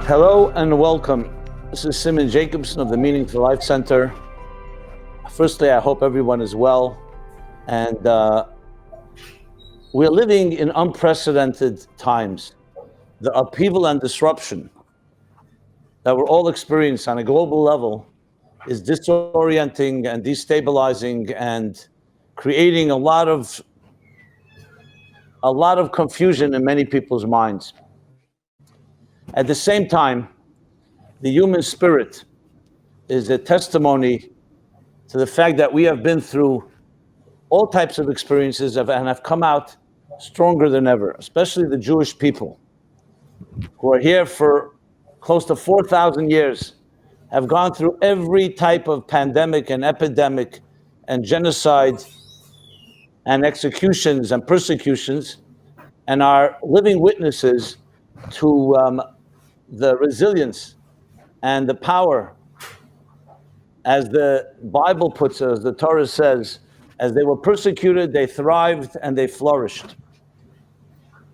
Hello and welcome. This is Simon Jacobson of the Meaning for Life Center. Firstly, I hope everyone is well. And we're living in unprecedented times. The upheaval and disruption that we're all experiencing on a global level is disorienting and destabilizing and creating a lot of confusion in many people's minds. At the same time, the human spirit is a testimony to the fact that we have been through all types of experiences and have come out stronger than ever, especially the Jewish people who are here for close to 4,000 years, have gone through every type of pandemic and epidemic and genocide and executions and persecutions, and are living witnesses to the resilience and the power, as the Bible puts it, as the Torah says, as they were persecuted, they thrived and they flourished.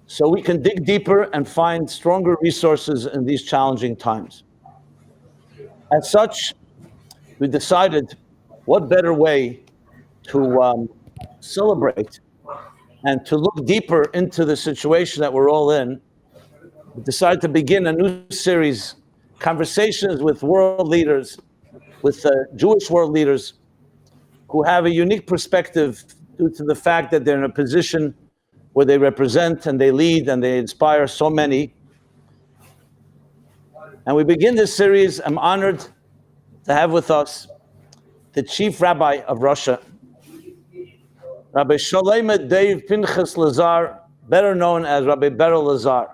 So we can dig deeper and find stronger resources in these challenging times. As such, we decided what better way to celebrate and to look deeper into the situation that we're all in. We decided to begin a new series, conversations with world leaders, with Jewish world leaders who have a unique perspective due to the fact that they're in a position where they represent and they lead and they inspire so many. And we begin this series. I'm honored to have with us the Chief Rabbi of Russia, Rabbi Shlomo Dave Pinchas Lazar, better known as Rabbi Berel Lazar.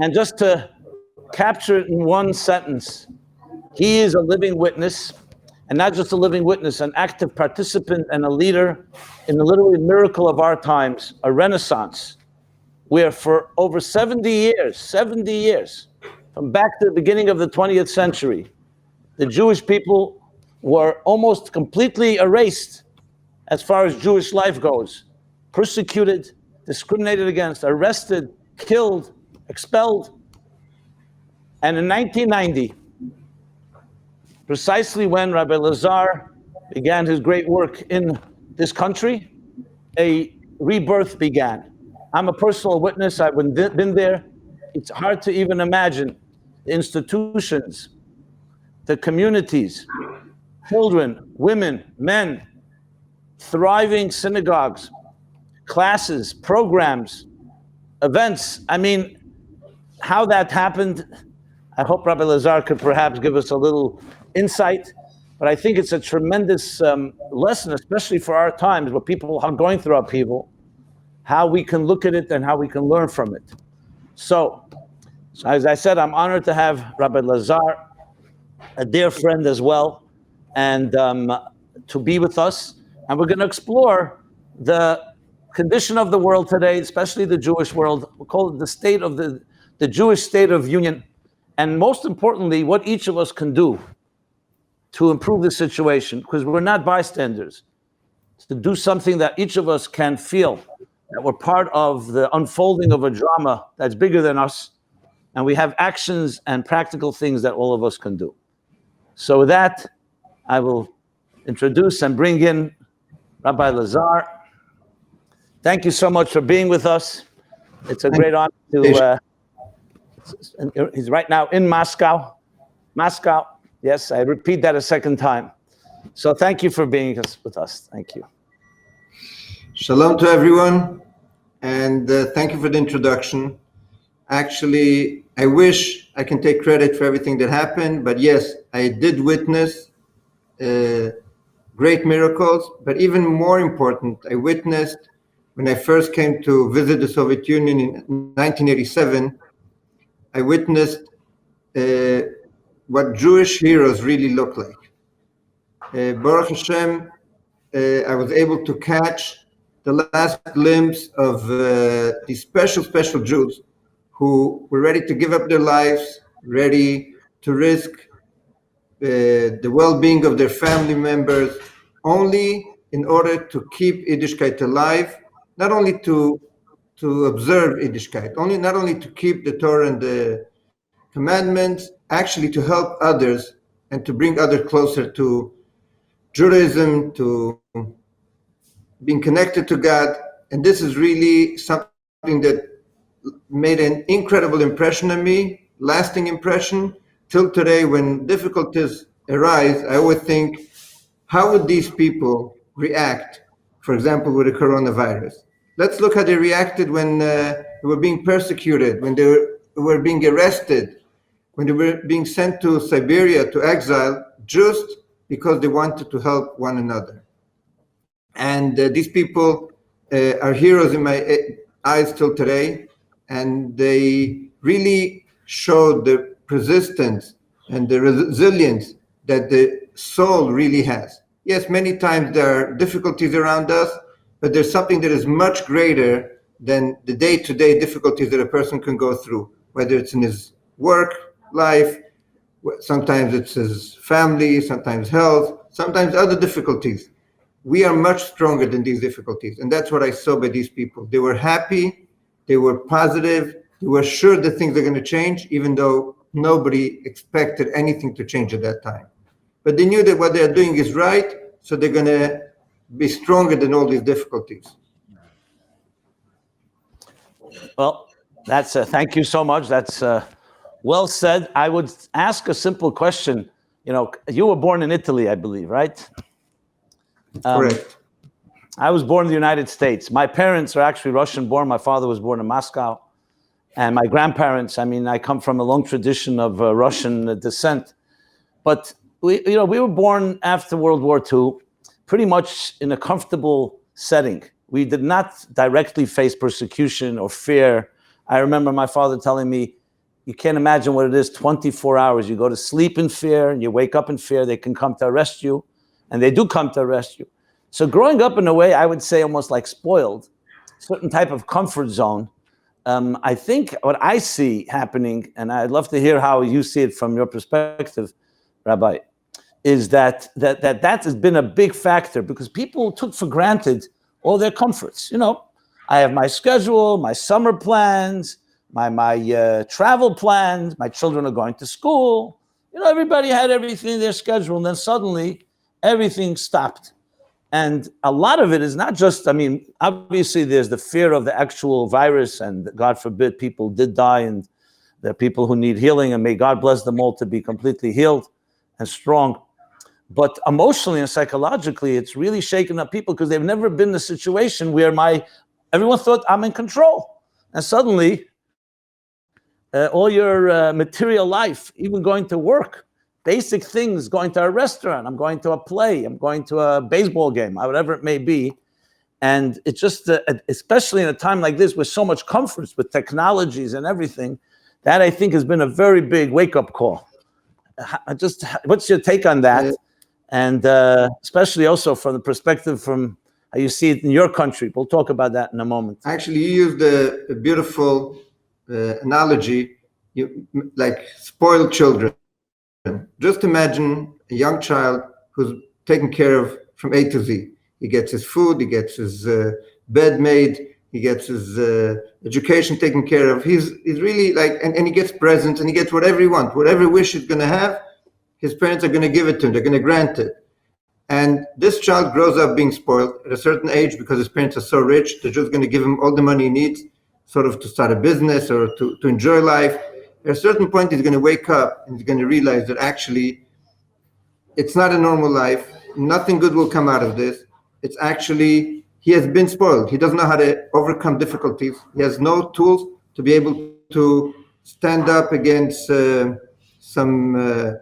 And just to capture it in one sentence, he is a living witness, and not just a living witness, an active participant and a leader in the literally miracle of our times, a renaissance, where for over 70 years, from back to the beginning of the 20th century, the Jewish people were almost completely erased as far as Jewish life goes, persecuted, discriminated against, arrested, killed, expelled. And in 1990, precisely when Rabbi Lazar began his great work in this country, a rebirth began. I'm a personal witness. I've been there. It's hard to even imagine the institutions, the communities, children, women, men, thriving synagogues, classes, programs, events. I mean, how that happened, I hope Rabbi Lazar could perhaps give us a little insight, but I think it's a tremendous lesson, especially for our times where people are going through upheaval, how we can look at it and how we can learn from it. So as I said, I'm honored to have Rabbi Lazar, a dear friend as well, and to be with us. And we're going to explore the condition of the world today, especially the Jewish world. We'll call it the state of the Jewish state of union. And most importantly, what each of us can do to improve the situation, because we're not bystanders. It's to do something that each of us can feel, that we're part of the unfolding of a drama that's bigger than us, and we have actions and practical things that all of us can do. So with that, I will introduce and bring in Rabbi Lazar. Thank you so much for being with us. It's a great honor to, he's right now in Moscow. Yes, I repeat that a second time. So thank you for being with us. Thank you. Shalom to everyone, and thank you for the introduction. Actually, I wish I can take credit for everything that happened, but yes, I did witness great miracles, but even more important, I witnessed when I first came to visit the Soviet Union in 1987, I witnessed what Jewish heroes really look like. Baruch Hashem, I was able to catch the last glimpse of these special Jews who were ready to give up their lives, ready to risk the well-being of their family members, only in order to keep Yiddishkeit alive, not only to observe Yiddishkeit, not only to keep the Torah and the commandments actually to help others and to bring others closer to Judaism, to being connected to God. And this is really something that made an incredible impression on me, lasting impression. Till today, when difficulties arise, I always think, how would these people react, for example, with the coronavirus? Let's look how they reacted when they were being persecuted, when they were being arrested, when they were being sent to Siberia, to exile, just because they wanted to help one another. And these people are heroes in my eyes till today, and they really showed the persistence and the resilience that the soul really has. Yes, many times there are difficulties around us, but there's something that is much greater than the day-to-day difficulties that a person can go through, whether it's in his work life, sometimes it's his family, sometimes health, sometimes other difficulties. We are much stronger than these difficulties. And that's what I saw by these people. They were happy, they were positive, they were sure that things are going to change, even though nobody expected anything to change at that time. But they knew that what they're doing is right, so they're going to be stronger than all these difficulties. Well, that's thank you so much. That's well said. I would ask a simple question. You know, you were born in Italy, I believe, right? Correct. I was born in the United States. My parents are actually Russian-born. My father was born in Moscow. And my grandparents, I mean, I come from a long tradition of Russian descent. But we were born after World War II, pretty much in a comfortable setting. We did not directly face persecution or fear. I remember my father telling me, you can't imagine what it is, 24 hours. You go to sleep in fear and you wake up in fear. They can come to arrest you, and they do come to arrest you. So growing up in a way, I would say almost like spoiled, certain type of comfort zone. I think what I see happening, and I'd love to hear how you see it from your perspective, Rabbi, is that has been a big factor because people took for granted all their comforts. You know, I have my schedule, my summer plans, my travel plans, my children are going to school. You know, everybody had everything in their schedule, and then suddenly everything stopped. And a lot of it is not just, I mean, obviously there's the fear of the actual virus, and God forbid people did die, and there are people who need healing, and may God bless them all to be completely healed and strong. But emotionally and psychologically, it's really shaken up people because they've never been in a situation where everyone thought I'm in control. And suddenly, all your material life, even going to work, basic things, going to a restaurant, I'm going to a play, I'm going to a baseball game, whatever it may be. And it's just, especially in a time like this with so much comforts, with technologies and everything, that I think has been a very big wake-up call. What's your take on that? And especially also from the perspective from how you see it in your country. We'll talk about that in a moment. Actually, you used a beautiful analogy, like spoiled children. Just imagine a young child who's taken care of from A to Z. He gets his food, he gets his bed made, he gets his education taken care of. He's really like, and he gets presents, and he gets whatever he wants. Whatever wish he's going to have, his parents are going to give it to him. They're going to grant it. And this child grows up being spoiled at a certain age because his parents are so rich. They're just going to give him all the money he needs, sort of to start a business or to enjoy life. At a certain point, he's going to wake up and he's going to realize that actually it's not a normal life. Nothing good will come out of this. It's actually, he has been spoiled. He doesn't know how to overcome difficulties. He has no tools to be able to stand up against some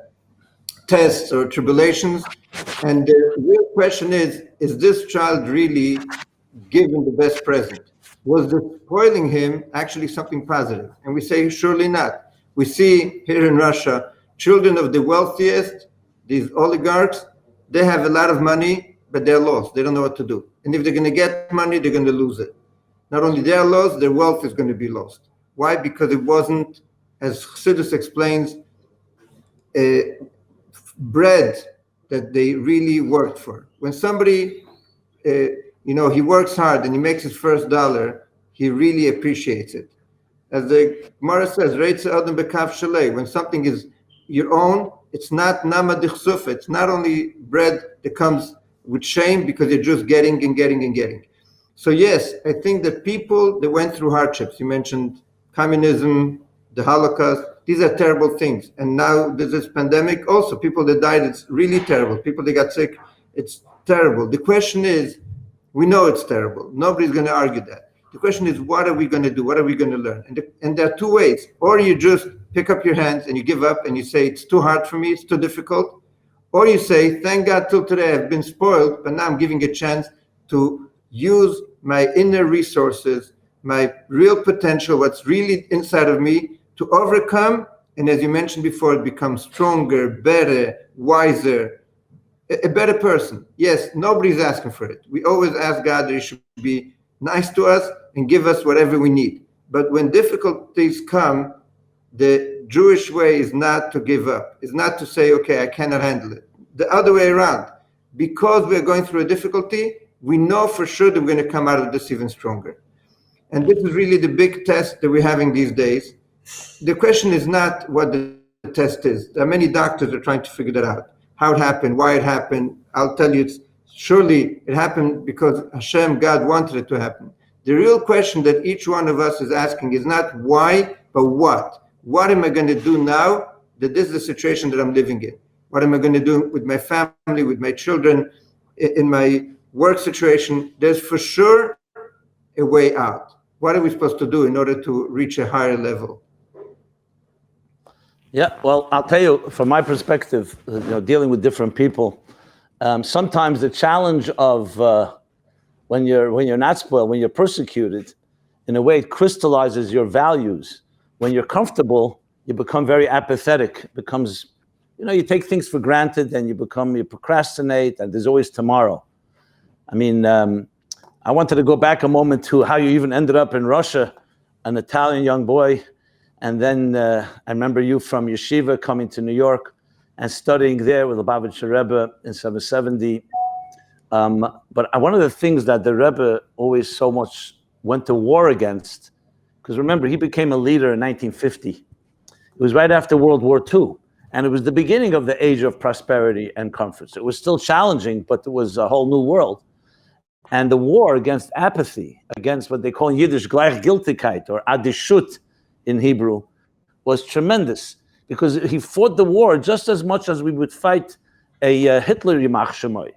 tests or tribulations. And the real question is this child really given the best present? Was this spoiling him actually something positive? And we say, surely not. We see here in Russia, children of the wealthiest, these oligarchs, they have a lot of money, but they're lost. They don't know what to do. And if they're going to get money, they're going to lose it. Not only they're lost, their wealth is going to be lost. Why? Because it wasn't, as Hasidus explains, bread that they really worked for. When somebody, he works hard and he makes his first dollar, he really appreciates it. As the Gemara says, when something is your own, it's not nama dichsuf. It's not only bread that comes with shame because you're just getting and getting and getting. So yes, I think that people that went through hardships, you mentioned communism, the Holocaust, these are terrible things. And now there's this pandemic also, people that died, it's really terrible. People that got sick, it's terrible. The question is, we know it's terrible. Nobody's going to argue that. The question is, what are we going to do? What are we going to learn? And there are two ways. Or you just pick up your hands and you give up and you say, it's too hard for me, it's too difficult. Or you say, thank God till today I've been spoiled, but now I'm giving a chance to use my inner resources, my real potential, what's really inside of me to overcome. And as you mentioned before, it becomes stronger, better, wiser, a better person. Yes, nobody's asking for it. We always ask God that He should be nice to us and give us whatever we need. But when difficulties come, the Jewish way is not to give up, is not to say, okay, I cannot handle it. The other way around. Because we're going through a difficulty, we know for sure that we're going to come out of this even stronger. And this is really the big test that we're having these days. The question is not what the test is. There are many doctors that are trying to figure that out. How it happened, why it happened. I'll tell you, surely it happened because Hashem, God, wanted it to happen. The real question that each one of us is asking is not why, but what. What am I going to do now that this is the situation that I'm living in? What am I going to do with my family, with my children, in my work situation? There's for sure a way out. What are we supposed to do in order to reach a higher level? Yeah, well, I'll tell you, from my perspective, dealing with different people, sometimes the challenge of when you're not spoiled, when you're persecuted, in a way it crystallizes your values. When you're comfortable, you become very apathetic. It becomes, you take things for granted and you procrastinate, and there's always tomorrow. I mean, I wanted to go back a moment to how you even ended up in Russia, an Italian young boy. And then I remember you from yeshiva coming to New York and studying there with the Lubavitcher Rebbe in 770. But one of the things that the Rebbe always so much went to war against, because remember, he became a leader in 1950. It was right after World War II. And it was the beginning of the age of prosperity and comfort. So it was still challenging, but it was a whole new world. And the war against apathy, against what they call in Yiddish Gleichgültigkeit or Adishut in Hebrew, was tremendous, because he fought the war just as much as we would fight a Hitler, Yimach Shemoy,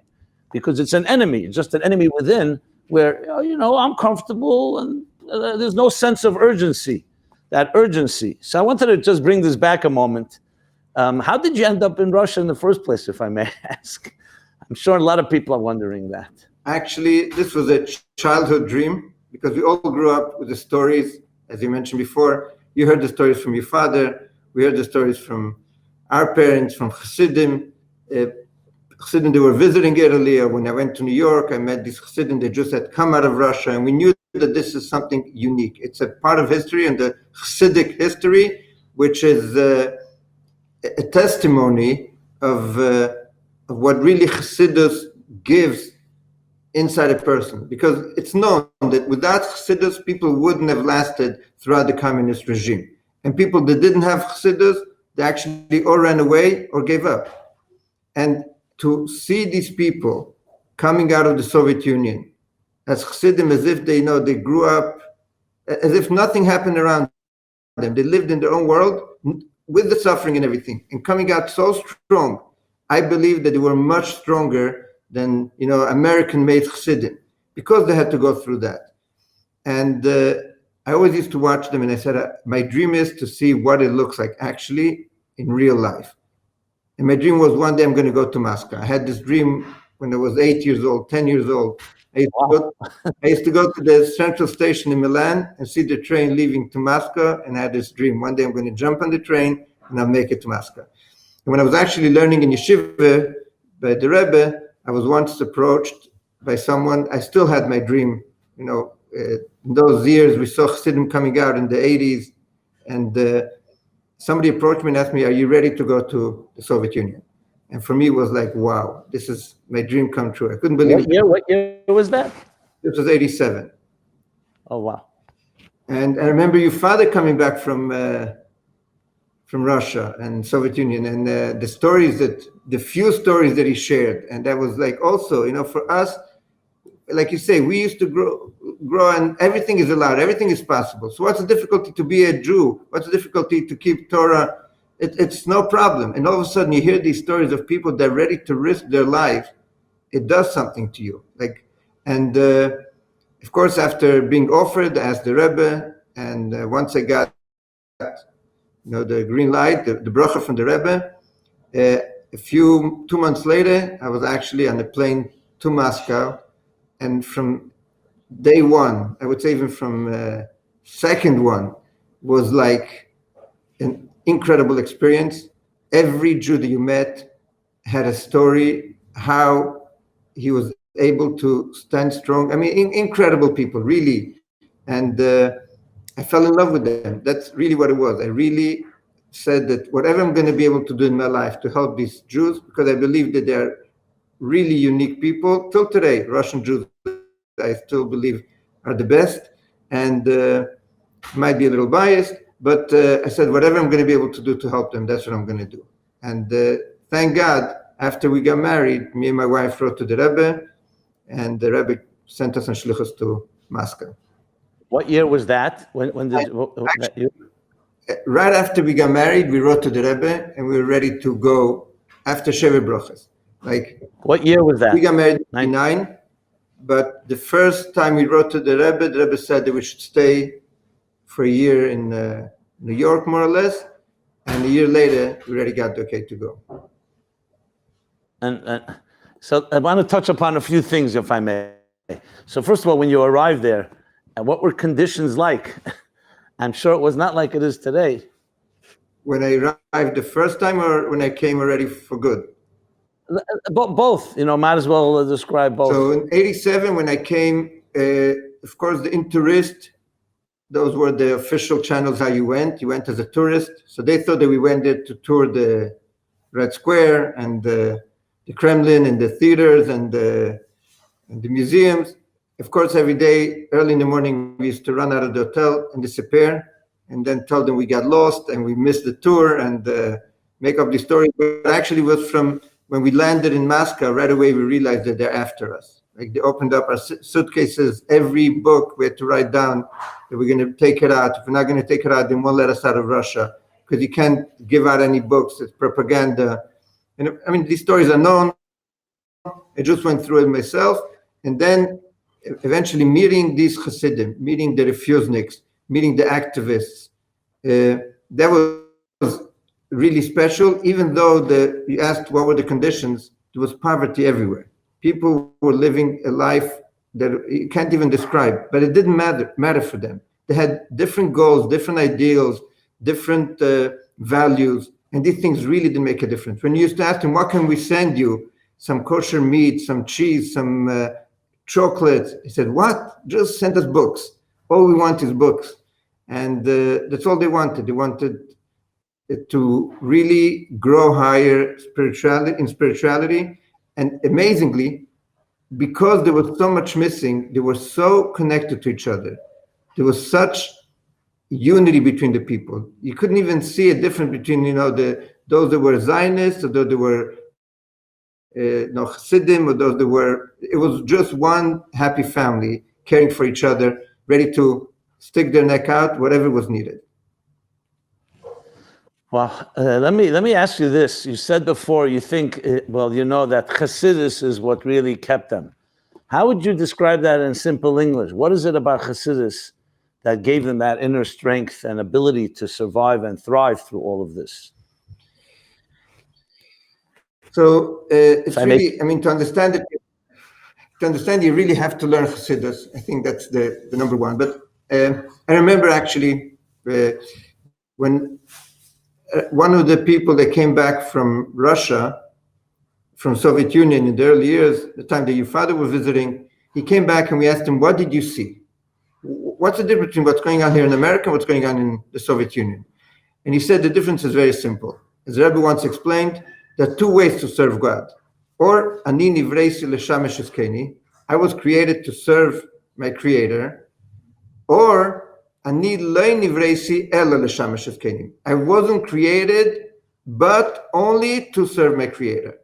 because it's an enemy, just an enemy within, where, I'm comfortable and there's no sense of urgency, that urgency. So I wanted to just bring this back a moment. How did you end up in Russia in the first place, if I may ask? I'm sure a lot of people are wondering that. Actually, this was a childhood dream, because we all grew up with the stories, as you mentioned before. You heard the stories from your father. We heard the stories from our parents, from Hasidim. Hasidim, they were visiting Italy. When I went to New York, I met these Hasidim. They just had come out of Russia, and we knew that this is something unique. It's a part of history, and the Hasidic history, which is a testimony of what really Hasidus gives inside a person, because it's known that without Hasidus, people wouldn't have lasted throughout the communist regime. And people that didn't have Hasidus, they actually or ran away or gave up. And to see these people coming out of the Soviet Union as Hasidim, as if they grew up, as if nothing happened around them. They lived in their own world with the suffering and everything, and coming out so strong. I believe that they were much stronger than American-made Chassidim, because they had to go through that. And I always used to watch them, and I said, my dream is to see what it looks like actually in real life. And my dream was one day I'm going to go to Moscow. I had this dream when I was 8 years old, 10 years old. I used to go to the central station in Milan and see the train leaving to Moscow, and I had this dream. One day I'm going to jump on the train and I'll make it to Moscow. And when I was actually learning in yeshiva by the Rebbe, I was once approached by someone. I still had my dream. In those years, we saw Chassidim coming out in the 80s, and somebody approached me and asked me, are you ready to go to the Soviet Union? And for me, it was like, wow, this is my dream come true. I couldn't believe it. What year was that? This was 87. Oh, wow. And I remember your father coming back from Russia and Soviet Union, and the few stories that he shared, and that was like also, for us, like you say, we used to grow, and everything is allowed, everything is possible. So what's the difficulty to be a Jew? What's the difficulty to keep Torah? It's no problem. And all of a sudden, you hear these stories of people that are ready to risk their life. It does something to you, and of course, after being offered as the Rebbe, and once I got the green light, the bracha from the Rebbe. 2 months later, I was actually on a plane to Moscow, and from day one, I would say even from second one, was like an incredible experience. Every Jew that you met had a story, how he was able to stand strong. I mean, incredible people, really. And I fell in love with them. That's really what it was. I really said that whatever I'm going to be able to do in my life to help these Jews, because I believe that they're really unique people. Till today, Russian Jews, I still believe, are the best. And might be a little biased, but I said, whatever I'm going to be able to do to help them, that's what I'm going to do. And thank God, after we got married, me and my wife wrote to the Rebbe, and the Rebbe sent us on shlichus to Moscow. What year was that? When did that year? Right after we got married, we wrote to the Rebbe, and we were ready to go after Sheva Brochas. What year was that? We got married in 1999, but the first time we wrote to the Rebbe said that we should stay for a year in New York, more or less, and a year later, we already got the okay to go. And so I want to touch upon a few things, if I may. So first of all, when you arrived there, what were conditions like? I'm sure it was not like it is today. When I arrived the first time, or when I came already for good? Both, might as well describe both. So in 87, when I came, of course, the tourist, those were the official channels how you went. You went as a tourist. So they thought that we went there to tour the Red Square and the Kremlin and the theaters and the museums. Of course, every day, early in the morning, we used to run out of the hotel and disappear, and then tell them we got lost and we missed the tour, and make up the story. But actually, it was from when we landed in Moscow, right away we realized that they're after us. They opened up our suitcases, every book we had to write down that we're going to take it out. If we're not going to take it out, they won't let us out of Russia, because you can't give out any books. It's propaganda. And I mean, these stories are known. I just went through it myself. And then eventually meeting these Hasidim, meeting the refuseniks, meeting the activists, that was really special. Even though you asked what were the conditions, there was poverty everywhere. People were living a life that you can't even describe, but it didn't matter for them. They had different goals, different ideals, different values, and these things really didn't make a difference. When you used to ask them, what can we send you? Some kosher meat, some cheese, some chocolates. He said, what? Just send us books. All we want is books. And that's all they wanted. They wanted to really grow higher in spirituality. And amazingly, because there was so much missing, they were so connected to each other. There was such unity between the people. You couldn't even see a difference between, those that were Zionists, or those that were Hasidim, or those that were. It was just one happy family caring for each other, ready to stick their neck out, whatever was needed. Well, let me ask you this. You said before you think, that Hasidus is what really kept them. How would you describe that in simple English? What is it about Hasidus that gave them that inner strength and ability to survive and thrive through all of this? So it's really, to understand it, you really have to learn Hasidus. I think that's the number one. But I remember actually when one of the people that came back from Russia, from Soviet Union in the early years, the time that your father was visiting, he came back and we asked him, what did you see? What's the difference between what's going on here in America and what's going on in the Soviet Union? And he said the difference is very simple. As Rebbe once explained, there are two ways to serve God. Or, ani nivreisi l'shamesh eskeni, I was created to serve my Creator. Or, Ani lo nivreisi elo l'shamash efkenim. I wasn't created, but only to serve my Creator.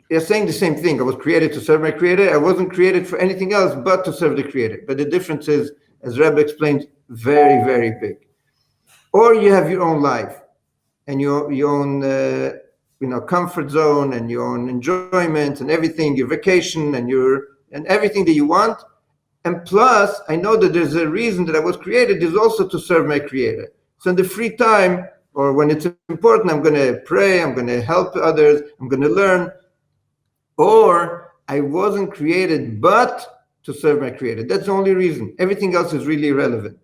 They're saying the same thing. I was created to serve my Creator. I wasn't created for anything else but to serve the Creator. But the difference is, as Rebbe explained, very, very big. Or you have your own life and your own comfort zone and your own enjoyment and everything, your vacation and everything that you want. And plus, I know that there's a reason that I was created is also to serve my Creator. So in the free time or when it's important, I'm going to pray, I'm going to help others, I'm going to learn. Or I wasn't created but to serve my Creator. That's the only reason. Everything else is really irrelevant.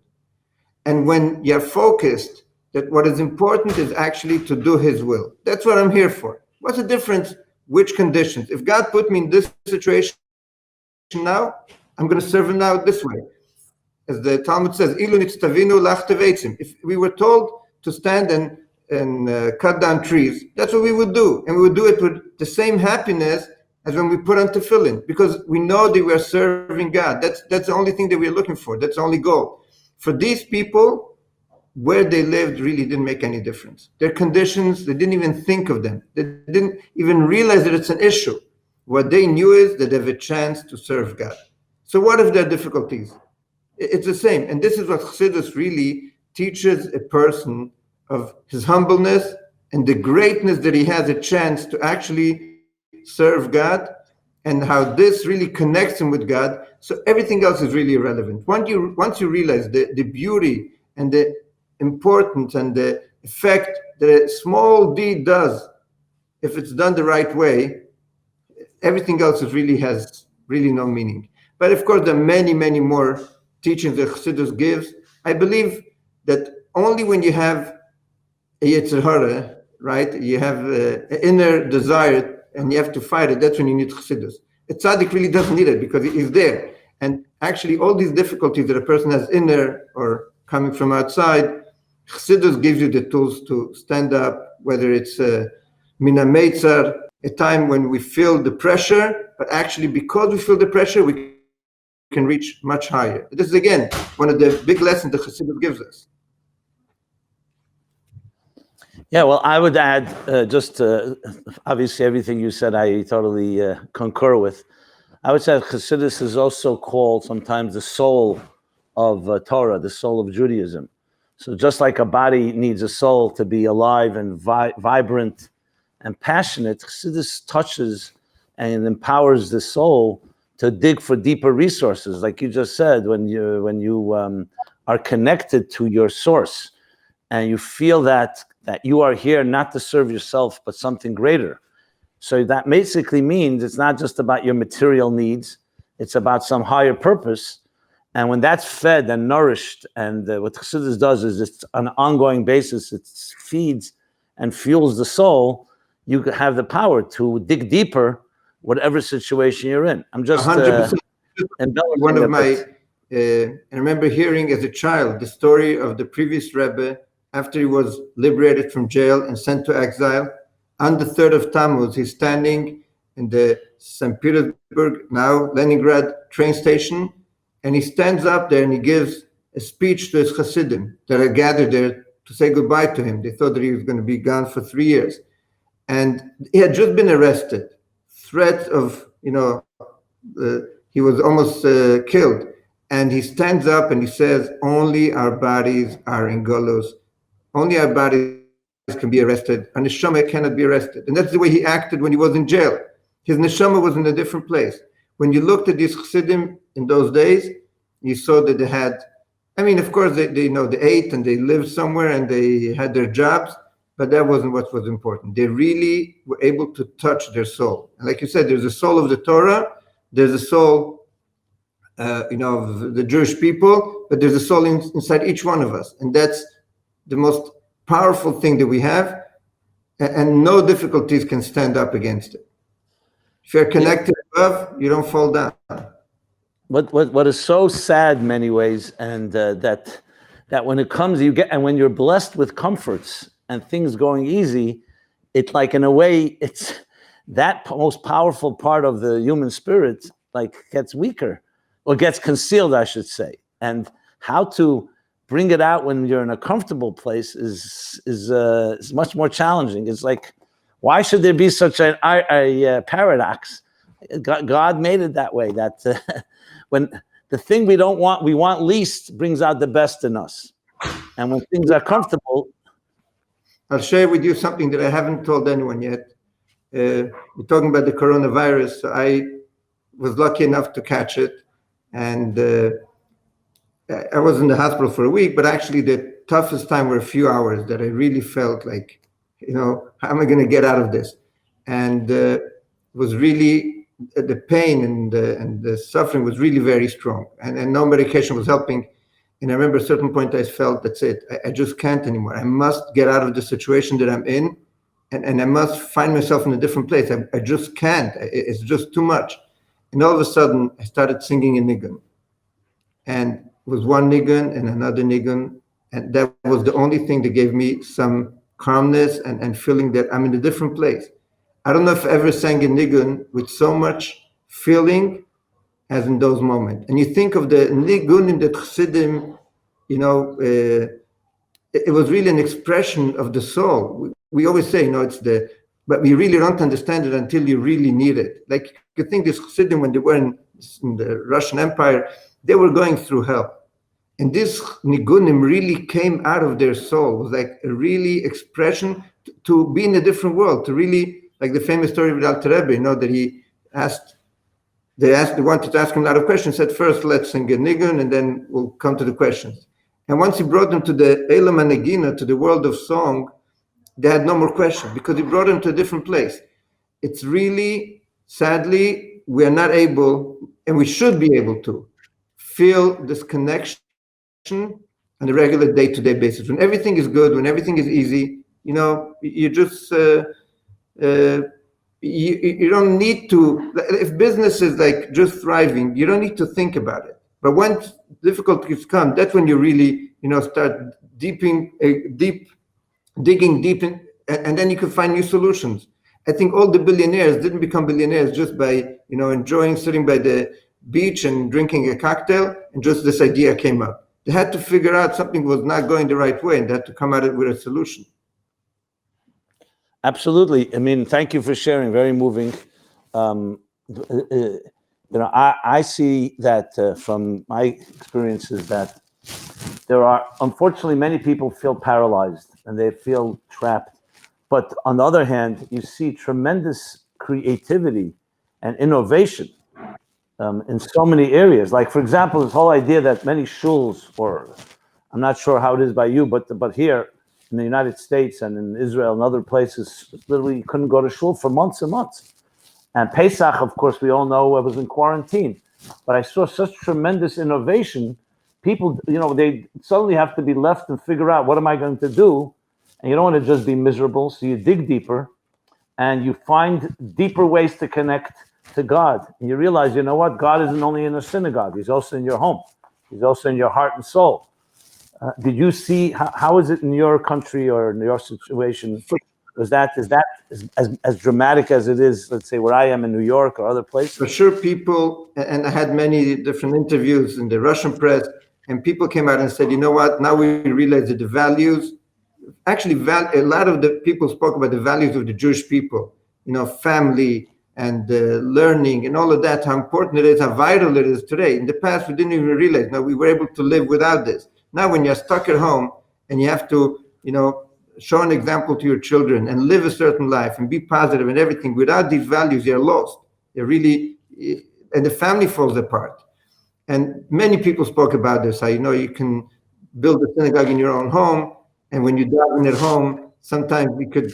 And when you're focused that what is important is actually to do His will. That's what I'm here for. What's the difference? Which conditions? If God put me in this situation now, I'm going to serve Him now this way. As the Talmud says, if we were told to stand and cut down trees, that's what we would do. And we would do it with the same happiness as when we put on tefillin, because we know that we are serving God. That's the only thing that we're looking for. That's the only goal. For these people, where they lived really didn't make any difference. Their conditions, they didn't even think of them. They didn't even realize that it's an issue. What they knew is that they have a chance to serve God. So what if there are difficulties? It's the same. And this is what Chassidus really teaches a person of his humbleness and the greatness that he has a chance to actually serve God, and how this really connects him with God. So everything else is really irrelevant. Once you realize the beauty and the importance and the effect that a small deed does, if it's done the right way, everything else has really no meaning. But of course, there are many, many more teachings that Chassidus gives. I believe that only when you have a Yetzer Hara, right, you have an inner desire and you have to fight it, that's when you need Chassidus. A tzaddik really doesn't need it because he's there. And actually, all these difficulties that a person has inner or coming from outside, Chassidus gives you the tools to stand up, whether it's Mina Meitzar, a time when we feel the pressure, but actually because we feel the pressure, we can reach much higher. This is, again, one of the big lessons that Hasidus gives us. Yeah, well, I would add obviously everything you said I totally concur with. I would say Hasidus is also called sometimes the soul of Torah, the soul of Judaism. So just like a body needs a soul to be alive and vibrant and passionate, Hasidus touches and empowers the soul to dig for deeper resources. Like you just said, when you are connected to your source and you feel that you are here not to serve yourself, but something greater. So that basically means it's not just about your material needs, it's about some higher purpose. And when that's fed and nourished, and what Chassidus does is it's on an ongoing basis, it feeds and fuels the soul, you have the power to dig deeper, whatever situation you're in. I'm just 100%. One of my, I remember hearing as a child the story of the previous Rebbe after he was liberated from jail and sent to exile. On the 3rd of Tammuz, he's standing in the St. Petersburg, now Leningrad train station, and he stands up there and he gives a speech to his Hasidim that are gathered there to say goodbye to him. They thought that he was going to be gone for 3 years. And he had just been arrested. Threats of, he was almost killed. And he stands up and he says, only our bodies are in Golus. Only our bodies can be arrested. Our neshama cannot be arrested. And that's the way he acted when he was in jail. His neshama was in a different place. When you looked at these chassidim in those days, you saw that they had, of course, they ate and they lived somewhere and they had their jobs, but that wasn't what was important. They really were able to touch their soul. And like you said, there's a soul of the Torah, there's a soul, of the Jewish people, but there's a soul inside each one of us. And that's the most powerful thing that we have, and no difficulties can stand up against it. If you're connected above, you don't fall down. What is so sad in many ways, and that when it comes, and when you're blessed with comforts and things going easy, it's like, in a way, it's that most powerful part of the human spirit, like, gets weaker, or gets concealed, I should say. And how to bring it out when you're in a comfortable place is much more challenging. It's like, why should there be such a paradox? God made it that way. That when the thing we want least, brings out the best in us, and when things are comfortable. I'll share with you something that I haven't told anyone yet. We're talking about the coronavirus. So I was lucky enough to catch it, and I was in the hospital for a week, but actually the toughest time were a few hours that I really felt like, how am I going to get out of this? And was really, the pain and the suffering was really very strong, and no medication was helping. And I remember at a certain point I felt, that's it, I just can't anymore. I must get out of the situation that I'm in, and I must find myself in a different place. I just can't, it's just too much. And all of a sudden I started singing a nigun. And it was one nigun and another nigun, and that was the only thing that gave me some calmness and feeling that I'm in a different place. I don't know if I ever sang a nigun with so much feeling as in those moments. And you think of the nigun in the Chassidim, it was really an expression of the soul. We always say, but we really don't understand it until you really need it. Like, you think this Chassidim, when they were in the Russian Empire, they were going through hell. And this nigunim really came out of their soul. It was like a really expression to be in a different world, to really, like the famous story of Alter Rebbe, that they wanted to ask him a lot of questions, said, first, let's sing a nigun, and then we'll come to the questions. And once he brought them to the Elam HaNegina, to the world of song, they had no more questions, because he brought them to a different place. It's really, sadly, we are not able, and we should be able to, feel this connection on a regular day-to-day basis. When everything is good, when everything is easy, you just, you don't need to, if business is like just thriving, you don't need to think about it. But when difficulties come, that's when you really, start digging deep in, and then you can find new solutions. I think all the billionaires didn't become billionaires just by, enjoying sitting by the beach and drinking a cocktail, and just this idea came up. They had to figure out something was not going the right way, and they had to come at it with a solution. Absolutely. I mean, thank you for sharing. Very moving. I see that from my experiences that there are, unfortunately, many people feel paralyzed and they feel trapped. But on the other hand, you see tremendous creativity and innovation in so many areas. Like, for example, this whole idea that many shuls, or I'm not sure how it is by you, but here in the United States and in Israel and other places, literally you couldn't go to shul for months and months. And Pesach, of course, we all know was in quarantine. But I saw such tremendous innovation. People, they suddenly have to be left and figure out, what am I going to do? And you don't want to just be miserable, so you dig deeper and you find deeper ways to connect to God. And you realize, God isn't only in a synagogue, he's also in your home. He's also in your heart and soul. Did you see, how is it in your country or in your situation? Is that as dramatic as it is, let's say, where I am in New York or other places? For sure, people, and I had many different interviews in the Russian press, and people came out and said, now we realize that the values, actually, a lot of the people spoke about the values of the Jewish people, family and learning and all of that, how important it is, how vital it is today. In the past, we didn't even realize. Now we were able to live without this. Now, when you're stuck at home and you have to, show an example to your children and live a certain life and be positive and everything, without these values, you're lost. You're really, and the family falls apart. And many people spoke about this, how, you can build a synagogue in your own home, and when you daven at home, sometimes you could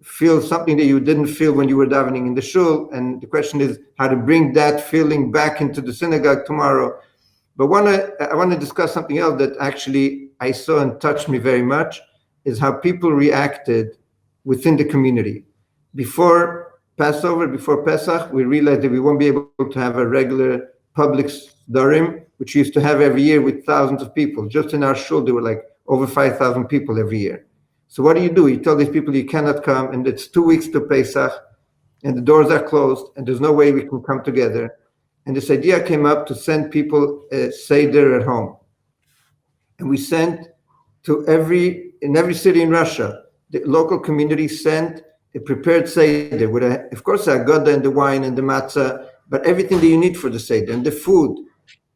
feel something that you didn't feel when you were davening in the shul. And the question is how to bring that feeling back into the synagogue tomorrow. But I want to discuss something else that actually I saw and touched me very much, is how people reacted within the community. Before Passover, before Pesach, we realized that we won't be able to have a regular public sdarim, which we used to have every year with thousands of people. Just in our shul, there were like over 5,000 people every year. So what do? You tell these people you cannot come, and it's 2 weeks to Pesach, and the doors are closed, and there's no way we can come together. And this idea came up to send people a Seder at home. And we sent in every city in Russia, the local community sent a prepared Seder with, of course, the agada and the wine and the matzah, but everything that you need for the Seder, and the food,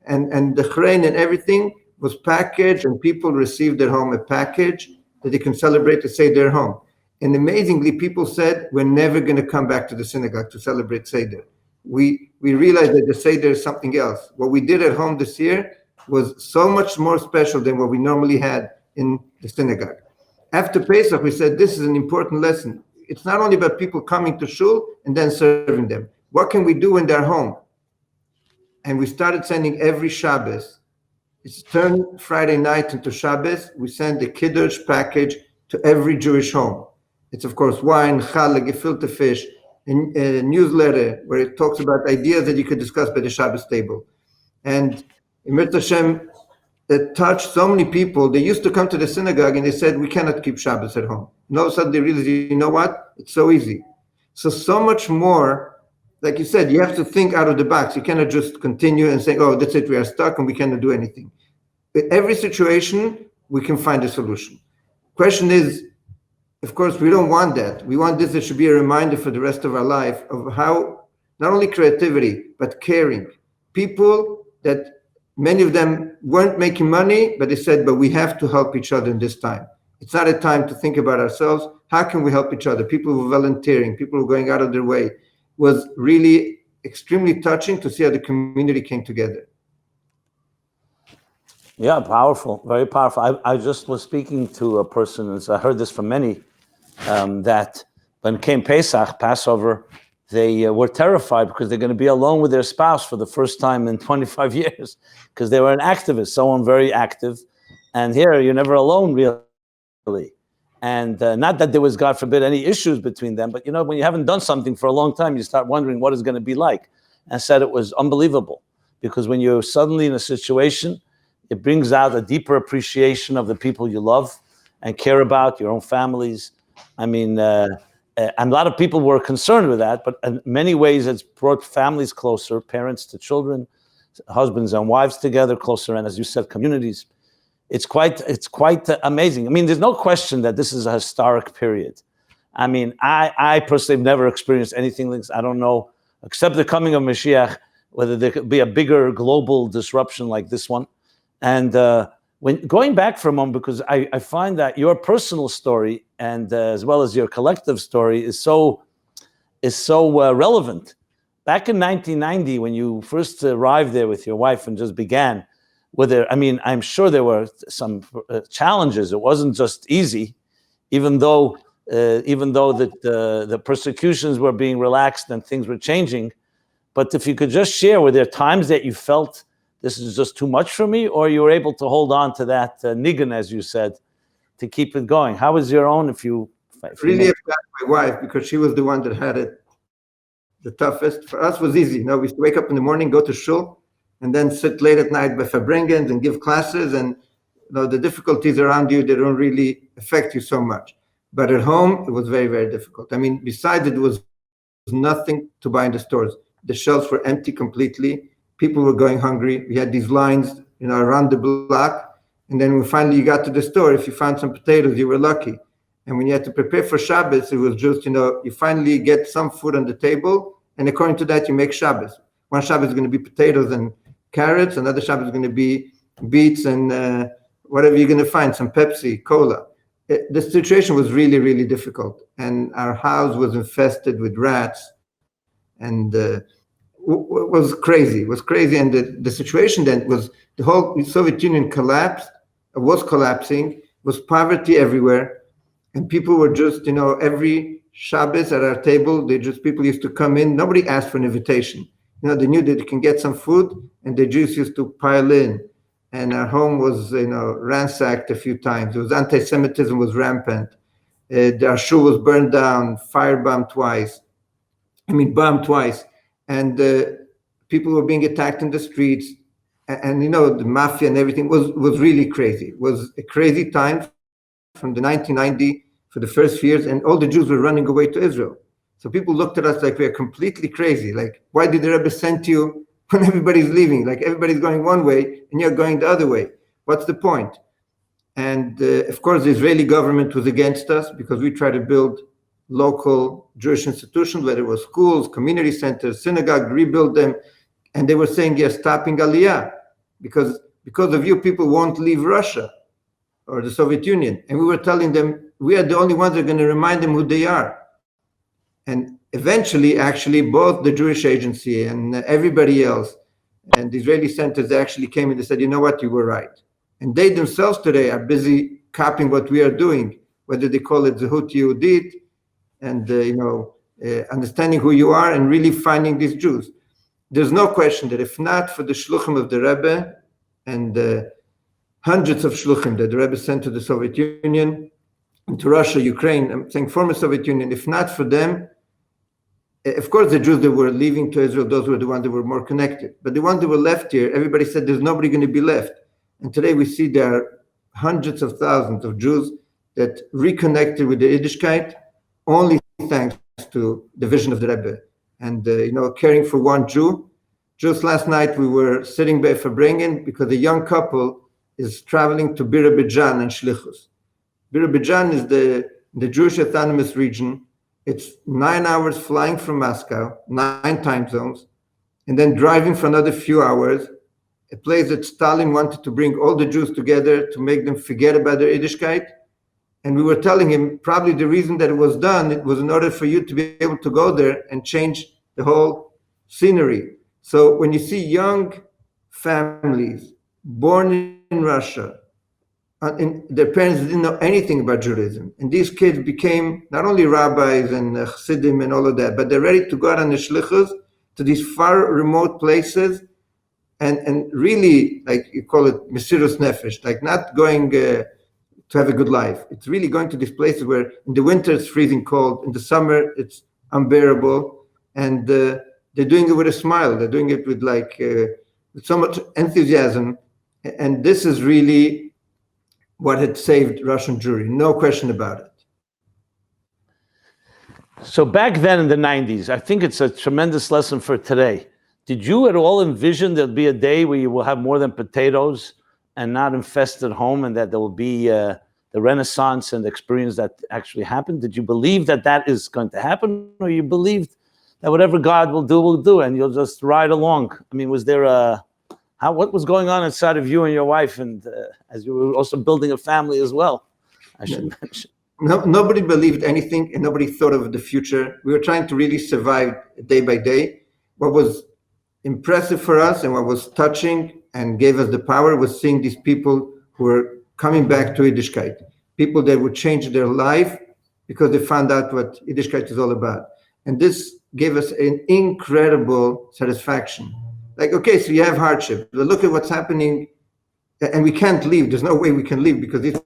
and the chrein and everything was packaged, and people received at home a package that they can celebrate the Seder at home. And amazingly, people said, we're never going to come back to the synagogue to celebrate Seder. We realized that the Seder is something else. What we did at home this year was so much more special than what we normally had in the synagogue. After Pesach, we said, this is an important lesson. It's not only about people coming to shul and then serving them. What can we do when they're home? And we started sending every Shabbos. It's turned Friday night into Shabbos. We send a Kiddush package to every Jewish home. It's, of course, wine, challah, gefilte fish, a newsletter where it talks about ideas that you could discuss by the Shabbos table. And Emir Hashem, it touched so many people. They used to come to the synagogue and they said, we cannot keep Shabbos at home. And all of a sudden they realized, you know what? It's so easy. So much more, like you said, you have to think out of the box. You cannot just continue and say, oh, that's it, we are stuck and we cannot do anything. In every situation, we can find a solution. Question is, of course, we don't want that. We want this should be a reminder for the rest of our life of how not only creativity, but caring. People that many of them weren't making money, but they said, but we have to help each other in this time. It's not a time to think about ourselves. How can we help each other? People who were volunteering, people who were going out of their way. It was really extremely touching to see how the community came together. Yeah, powerful, very powerful. I just was speaking to a person, and I heard this from many, that when came Pesach, Passover, they were terrified because they're going to be alone with their spouse for the first time in 25 years because they were an activist, someone very active. And here, you're never alone, really. And not that there was, God forbid, any issues between them, but when you haven't done something for a long time, you start wondering what it's going to be like. And said it was unbelievable because when you're suddenly in a situation, it brings out a deeper appreciation of the people you love and care about, your own families. I mean, a lot of people were concerned with that, but in many ways it's brought families closer, parents to children, husbands and wives together closer, and as you said, communities. It's quite amazing. I mean, there's no question that this is a historic period. I mean, I personally have never experienced anything like this. I don't know, except the coming of Mashiach, whether there could be a bigger global disruption like this one. And when going back for a moment, because I find that your personal story and as well as your collective story is so relevant. Back in 1990, when you first arrived there with your wife and just began, I'm sure there were some challenges. It wasn't just easy, even though the persecutions were being relaxed and things were changing. But if you could just share, were there times that you felt this is just too much for me, or you were able to hold on to that nigun, as you said, to keep it going? How was your own? Really, I've got my wife, because she was the one that had it the toughest. For us, was easy. We used to wake up in the morning, go to shul, and then sit late at night by Fabrengens and give classes. And the difficulties around you, they don't really affect you so much. But at home, it was very, very difficult. I mean, besides it was nothing to buy in the stores. The shelves were empty completely. People were going hungry. We had these lines, around the block. And then when finally you got to the store, if you found some potatoes, you were lucky. And when you had to prepare for Shabbos, it was just, you finally get some food on the table. And according to that, you make Shabbos. One Shabbos is going to be potatoes and carrots. Another Shabbos is going to be beets and whatever you're going to find, some Pepsi, cola. The situation was really, really difficult. And our house was infested with rats. And was crazy. It was crazy. And the situation then was the whole Soviet Union was collapsing, was poverty everywhere. And people were just, every Shabbos at our table, people used to come in. Nobody asked for an invitation. They knew that they can get some food, and the Jews used to pile in. And our home was, ransacked a few times. It was anti-Semitism was rampant. Our shul was burned down, bombed twice. And people were being attacked in the streets. And the mafia and everything was really crazy. It was a crazy time from the 1990 for the first few years, and all the Jews were running away to Israel. So people looked at us like we are completely crazy. Like, why did the Rebbe send you when everybody's leaving? Like, everybody's going one way and you're going the other way. What's the point? And of course, the Israeli government was against us because we tried to build local Jewish institutions, whether it was schools, community centers, synagogue, rebuild them. And they were saying, yes, stopping Aliyah, because of you, people won't leave Russia or the Soviet Union. And we were telling them, we are the only ones that are going to remind them who they are. And eventually, actually, both the Jewish Agency and everybody else and the Israeli centers actually came and they said, you know what, you were right. And they themselves today are busy copying what we are doing, whether they call it Zehut Yehudit, and understanding who you are and really finding these Jews. There's no question that if not for the shluchim of the Rebbe and hundreds of shluchim that the Rebbe sent to the Soviet Union, and to Russia, Ukraine, I'm saying former Soviet Union, if not for them, of course, the Jews that were leaving to Israel, those were the ones that were more connected. But the ones that were left here, everybody said there's nobody going to be left. And today we see there are hundreds of thousands of Jews that reconnected with the Yiddishkeit only thanks to the vision of the Rebbe. And, caring for one Jew. Just last night we were sitting by Fabrengen because a young couple is traveling to Birobidzhan and Shlichus. Birobidzhan is the Jewish autonomous region. It's 9 hours flying from Moscow, 9 time zones, and then driving for another few hours, a place that Stalin wanted to bring all the Jews together to make them forget about their Yiddishkeit. And we were telling him probably the reason that it was done, it was in order for you to be able to go there and change the whole scenery. So when you see young families born in Russia, and their parents didn't know anything about Judaism, and these kids became not only rabbis and Hasidim and all of that, but they're ready to go out on the shlichus to these far remote places, and really, like you call it, mesirus nefesh, like not going to have a good life. It's really going to these places where in the winter it's freezing cold, in the summer it's unbearable, and they're doing it with a smile. They're doing it with with so much enthusiasm, and this is really what had saved Russian Jewry, no question about it. So back then in the 90s, I think it's a tremendous lesson for today. Did you at all envision there'll be a day where you will have more than potatoes and not infested home, and that there will be the renaissance and the experience that actually happened? Did you believe that that is going to happen, or you believed that whatever God will do, and you'll just ride along? I mean, was there what was going on inside of you and your wife, and as you were also building a family as well, I should mention? Nobody believed anything, and nobody thought of the future. We were trying to really survive day by day. What was impressive for us and what was touching and gave us the power was seeing these people who were coming back to Yiddishkeit, people that would change their life because they found out what Yiddishkeit is all about. And this gave us an incredible satisfaction. Like, okay, so you have hardship, but look at what's happening, and we can't leave. There's no way we can leave because these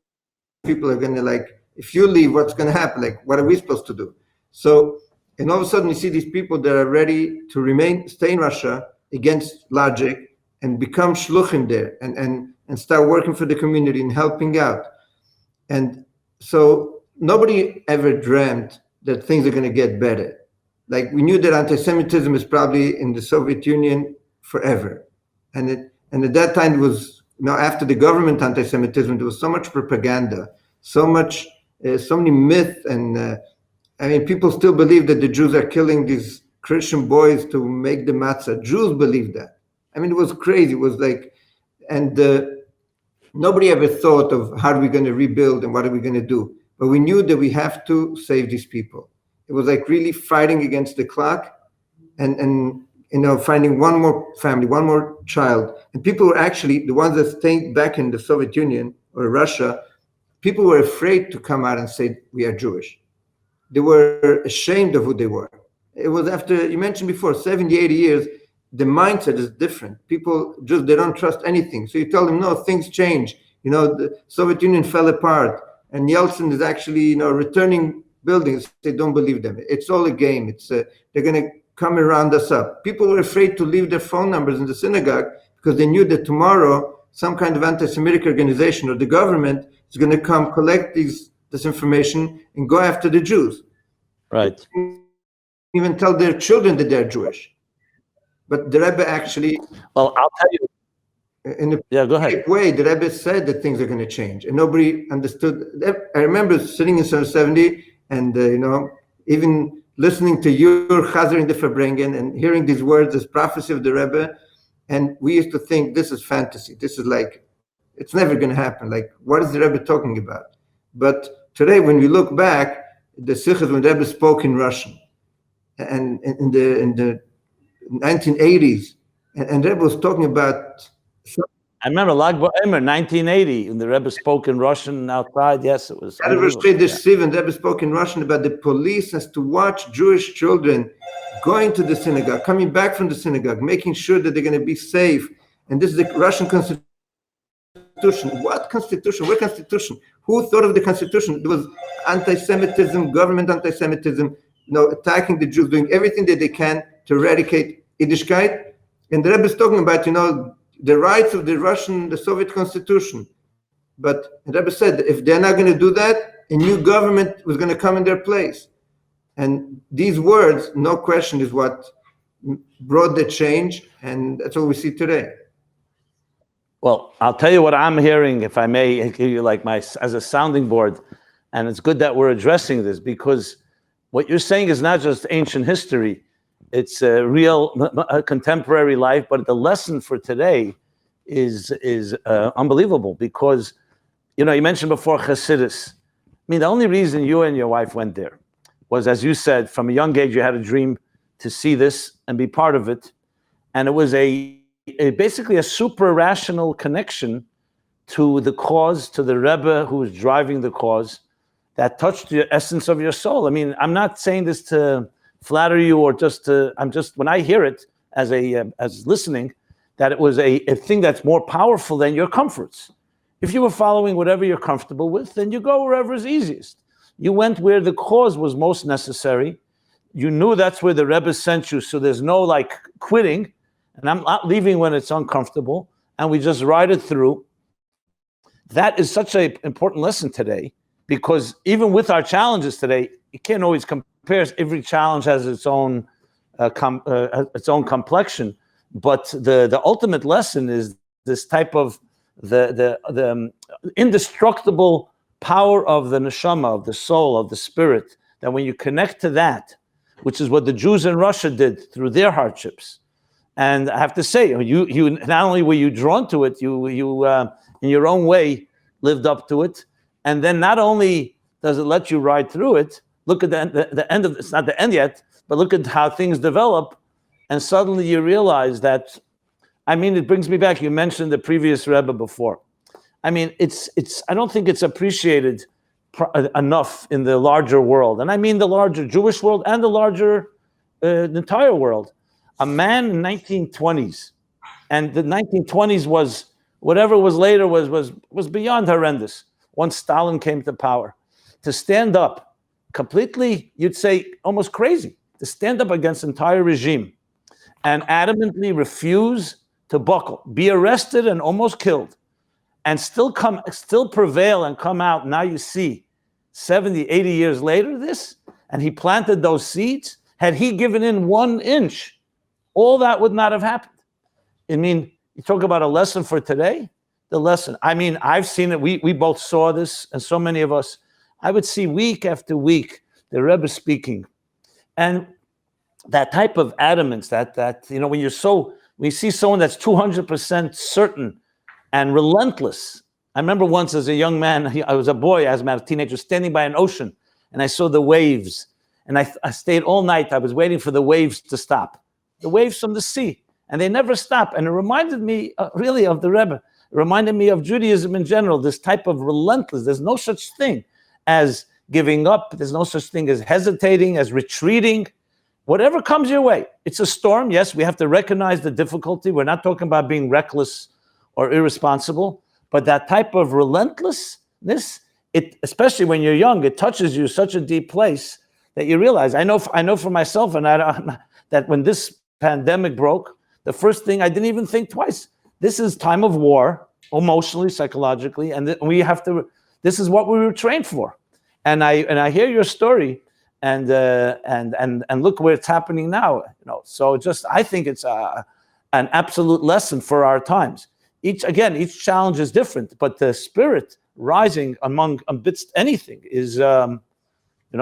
people are going to if you leave, what's going to happen? What are we supposed to do? So, and all of a sudden, you see these people that are ready to stay in Russia against logic and become shluchim there and start working for the community and helping out. And so nobody ever dreamt that things are going to get better. Like, we knew that anti-Semitism is probably in the Soviet Union forever. And at that time, it was, after the government anti-Semitism, there was so much propaganda, so many myths, and people still believe that the Jews are killing these Christian boys to make the matzah. Jews believe that. It was crazy. It was nobody ever thought of how are we going to rebuild and what are we going to do. But we knew that we have to save these people. It was really fighting against the clock, and finding one more family, one more child. And people were actually, the ones that stayed back in the Soviet Union or Russia, people were afraid to come out and say, we are Jewish. They were ashamed of who they were. It was after, you mentioned before, 70, 80 years, the mindset is different. People just, they don't trust anything. So you tell them, no, things change. The Soviet Union fell apart, and Yeltsin is actually, returning buildings. They don't believe them. It's all a game. They're going to come and round us up. People were afraid to leave their phone numbers in the synagogue because they knew that tomorrow some kind of anti-Semitic organization or the government is going to come collect this information and go after the Jews. Right. Even tell their children that they're Jewish. But the Rebbe actually... Well, I'll tell you, In a Yeah, go ahead. way, the Rebbe said that things are going to change, and nobody understood. I remember sitting in 70 and even listening to your Chazer in the Farbrengen and hearing these words as prophecy of the Rebbe, and we used to think this is fantasy. This is like, it's never going to happen. Like, what is the Rebbe talking about? But today, when we look back, the Sichos when the Rebbe spoke in Russian, and in the 1980s, and Rebbe was talking about. I remember Lag BaOmer, 1980, and the Rebbe spoke in Russian outside. Yes, it was unbelievable. The Rebbe spoke in Russian about the police has to watch Jewish children going to the synagogue, coming back from the synagogue, making sure that they're going to be safe. And this is the Russian Constitution. What Constitution? What Constitution? Who thought of the Constitution? It was anti-Semitism, government anti-Semitism, attacking the Jews, doing everything that they can to eradicate Yiddishkeit. And the Rebbe is talking about, the rights of the Soviet Constitution. But the Rebbe said that if they're not going to do that, a new government was going to come in their place. And these words, no question, is what brought the change, and that's what we see today. Well, I'll tell you what I'm hearing, if I may, give you like as a sounding board, and it's good that we're addressing this, because what you're saying is not just ancient history, it's a real contemporary life, but the lesson for today is unbelievable, because, you mentioned before Hasidism. I mean, the only reason you and your wife went there was, as you said, from a young age, you had a dream to see this and be part of it. And it was basically a super rational connection to the cause, to the Rebbe who was driving the cause, that touched the essence of your soul. I mean, I'm not saying this to flatter you or when I hear it as listening, that it was a thing that's more powerful than your comforts. If you were following whatever you're comfortable with, then you go wherever is easiest. You went where the cause was most necessary. You knew that's where the Rebbe sent you, so there's no quitting, and I'm not leaving when it's uncomfortable, and we just ride it through. That is such an important lesson today, because even with our challenges today, you can't always compare. Every challenge has its own complexion, but the ultimate lesson is this type of the indestructible power of the neshama, of the soul, of the spirit, that when you connect to that, which is what the Jews in Russia did through their hardships. And I have to say, you not only were you drawn to it, you in your own way lived up to it. And then not only does it let you ride through it, look at the end of it's not the end yet, but look at how things develop. And suddenly you realize that, it brings me back. You mentioned the previous Rebbe before. I don't think it's appreciated enough in the larger world. And I mean the larger Jewish world and the larger the entire world. A man in 1920s, and the 1920s was, whatever was later was beyond horrendous. Once Stalin came to power, to stand up completely, you'd say almost crazy, to stand up against the entire regime and adamantly refuse to buckle, be arrested and almost killed, and still prevail and come out. Now you see 70, 80 years later this, and he planted those seeds. Had he given in 1 inch, all that would not have happened. You talk about a lesson for today, the lesson. I've seen it. We both saw this, and so many of us. I would see week after week the Rebbe speaking, and that type of adamance, that when you see someone that's 200% certain and relentless. I remember once as a young man, I was a boy, as a teenager, standing by an ocean, and I saw the waves, and I stayed all night. I was waiting for the waves to stop, the waves from the sea, and they never stop. And it reminded me really of the Rebbe. It reminded me of Judaism in general, this type of relentless. There's no such thing as giving up. There's no such thing as hesitating, as retreating. Whatever comes your way. It's a storm. Yes, we have to recognize the difficulty. We're not talking about being reckless or irresponsible, but that type of relentlessness, especially when you're young, it touches you such a deep place that you realize. I know for myself, and that when this pandemic broke, the first thing, I didn't even think twice. This is time of war, emotionally, psychologically, and this is what we were trained for. And I hear your story, and look where it's happening now. So I think it's an absolute lesson for our times. each challenge is different, but the spirit rising amidst anything is,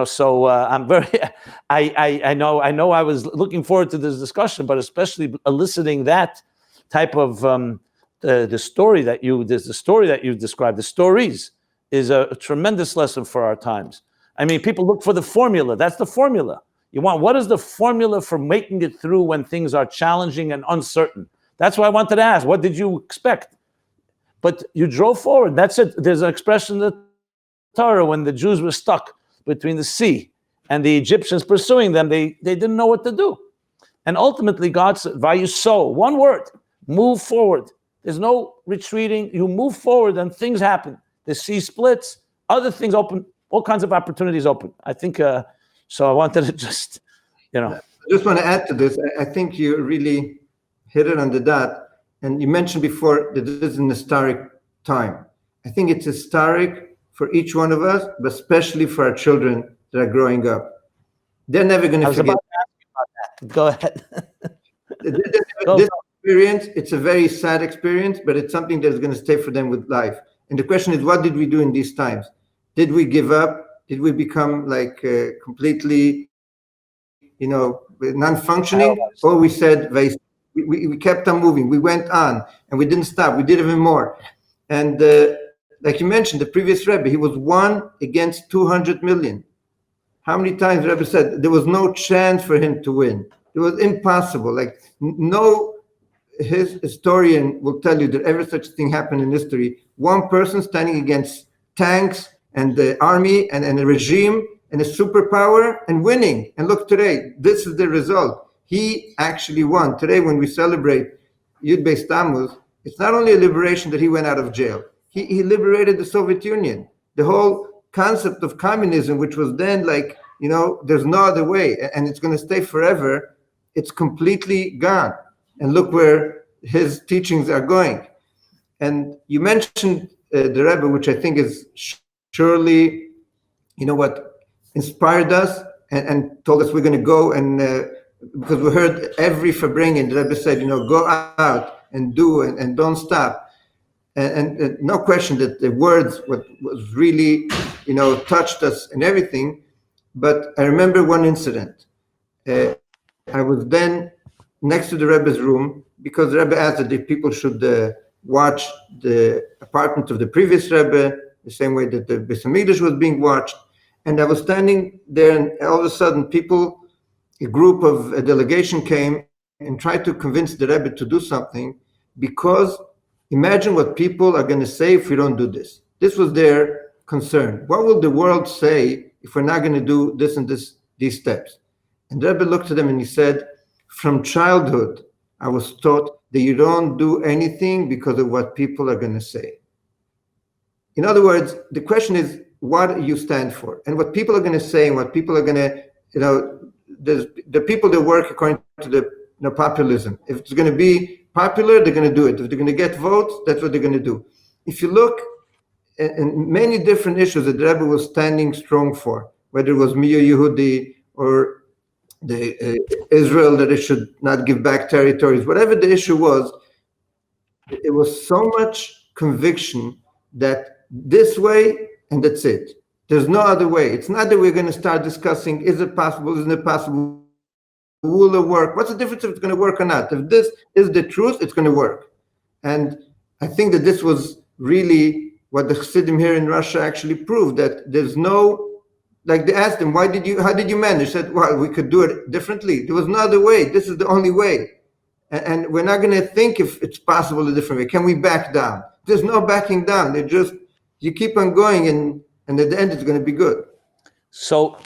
So I'm very, I know I was looking forward to this discussion, but especially eliciting that type of the story that you described, the stories is a tremendous lesson for our times. I mean, people look for the formula. That's the formula. What is the formula for making it through when things are challenging and uncertain? That's why I wanted to ask, what did you expect? But you drove forward. That's it. There's an expression in the Torah when the Jews were stuck between the sea and the Egyptians pursuing them, they didn't know what to do. And ultimately God said, Vayuso, one word, move forward. There's no retreating. You move forward and things happen. The sea splits, other things open, all kinds of opportunities open. I think, so I wanted to just, I just want to add to this. I think you really hit it on the dot. And you mentioned before that this is an historic time. I think it's historic for each one of us, but especially for our children that are growing up. They're never going to forget. About to ask you about that. Go ahead. This experience, it's a very sad experience, but it's something that's going to stay for them with life. And the question is, what did we do in these times? Did we give up? Did we become like completely, non-functioning? Or we said, we kept on moving. We went on and we didn't stop. We did even more. And like you mentioned, the previous Rebbe, he was 1 against 200 million. How many times the Rebbe said there was no chance for him to win? It was impossible. Like his historian will tell you that ever such a thing happened in history. One person standing against tanks and the army and a regime and a superpower and winning. And look today, this is the result. He actually won. Today, when we celebrate Yud Beis Tammuz, it's not only a liberation that he went out of jail. He liberated the Soviet Union. The whole concept of communism, which was then like, there's no other way, and it's going to stay forever, it's completely gone. And look where his teachings are going. And you mentioned the Rebbe, which I think is surely, what inspired us and told us we're going to go and because we heard every Farbrengen, the Rebbe said, go out and do and don't stop. And no question that the words was really, touched us and everything. But I remember one incident. I was then next to the Rebbe's room because the Rebbe asked that the people should watch the apartment of the previous Rebbe, the same way that the Beis Hamikdash was being watched. And I was standing there, and all of a sudden, a delegation came and tried to convince the Rebbe to do something, because imagine what people are going to say if we don't do this. This was their concern. What will the world say if we're not going to do this and these steps? And the Rebbe looked at them and he said, from childhood, I was taught that you don't do anything because of what people are going to say. In other words, the question is what you stand for and what people are going to say and what people are going to, the people that work according to the populism. If it's going to be popular, they're going to do it. If they're going to get votes, that's what they're going to do. If you look at many different issues that the Rebbe was standing strong for, whether it was Miyu Yehudi or the Israel, that it should not give back territories, whatever the issue was, it was so much conviction that this way and that's it. There's no other way. It's not that we're going to start discussing, is it possible, isn't it possible, will it work? What's the difference if it's going to work or not? If this is the truth, it's going to work. And I think that this was really what the Hasidim here in Russia actually proved, that there's no, like they asked him, how did you manage? He said, well, we could do it differently. There was no other way. This is the only way. And we're not going to think if it's possible a different way. Can we back down? There's no backing down. You keep on going and at the end it's going to be good. So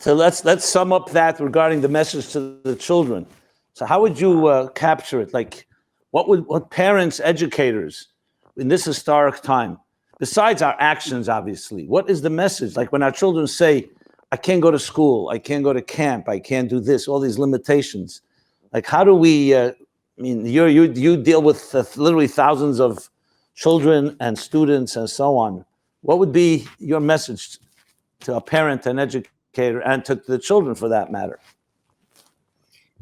let's sum up that regarding the message to the children. So how would you capture it? Like, what parents, educators in this historic time, besides our actions, obviously, what is the message? Like when our children say, I can't go to school, I can't go to camp, I can't do this, all these limitations. Like, how do we, you deal with literally thousands of children and students and so on. What would be your message to a parent, an educator, and to the children for that matter?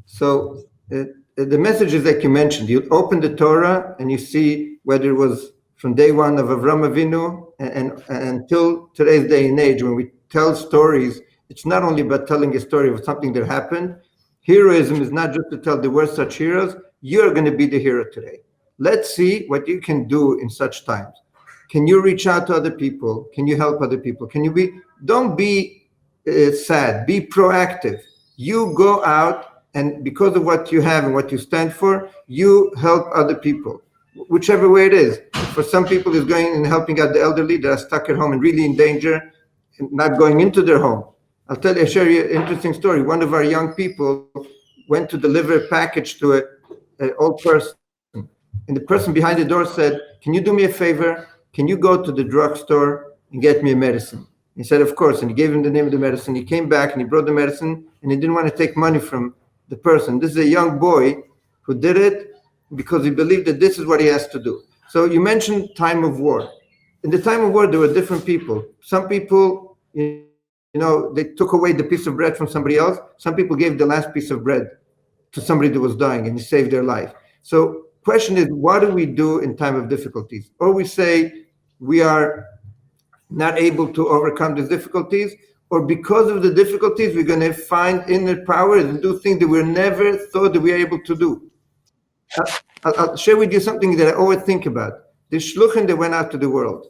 So the messages like you mentioned, you open the Torah and you see whether it was from day one of Avram Avinu and until today's day and age, when we tell stories, it's not only about telling a story of something that happened. Heroism is not just to tell there were such heroes. You're going to be the hero today. Let's see what you can do in such times. Can you reach out to other people? Can you help other people? Don't be sad, be proactive. You go out, and because of what you have and what you stand for, you help other people, whichever way it is. For some people, it's going and helping out the elderly that are stuck at home and really in danger and not going into their home. I'll share you an interesting story. One of our young people went to deliver a package to an old person. And the person behind the door said, "Can you do me a favor? Can you go to the drugstore and get me a medicine?" He said, "Of course." And he gave him the name of the medicine. He came back and he brought the medicine, and he didn't want to take money from the person. This is a young boy who did it because he believed that this is what he has to do. So you mentioned time of war. In the time of war, there were different people. Some people, they took away the piece of bread from somebody else. Some people gave the last piece of bread to somebody that was dying, and he saved their life. So question is, what do we do in time of difficulties? Or we say we are not able to overcome these difficulties, or because of the difficulties, we're going to find inner power and do things that we never thought that we were able to do. I'll share with you something that I always think about. The shluchim that went out to the world,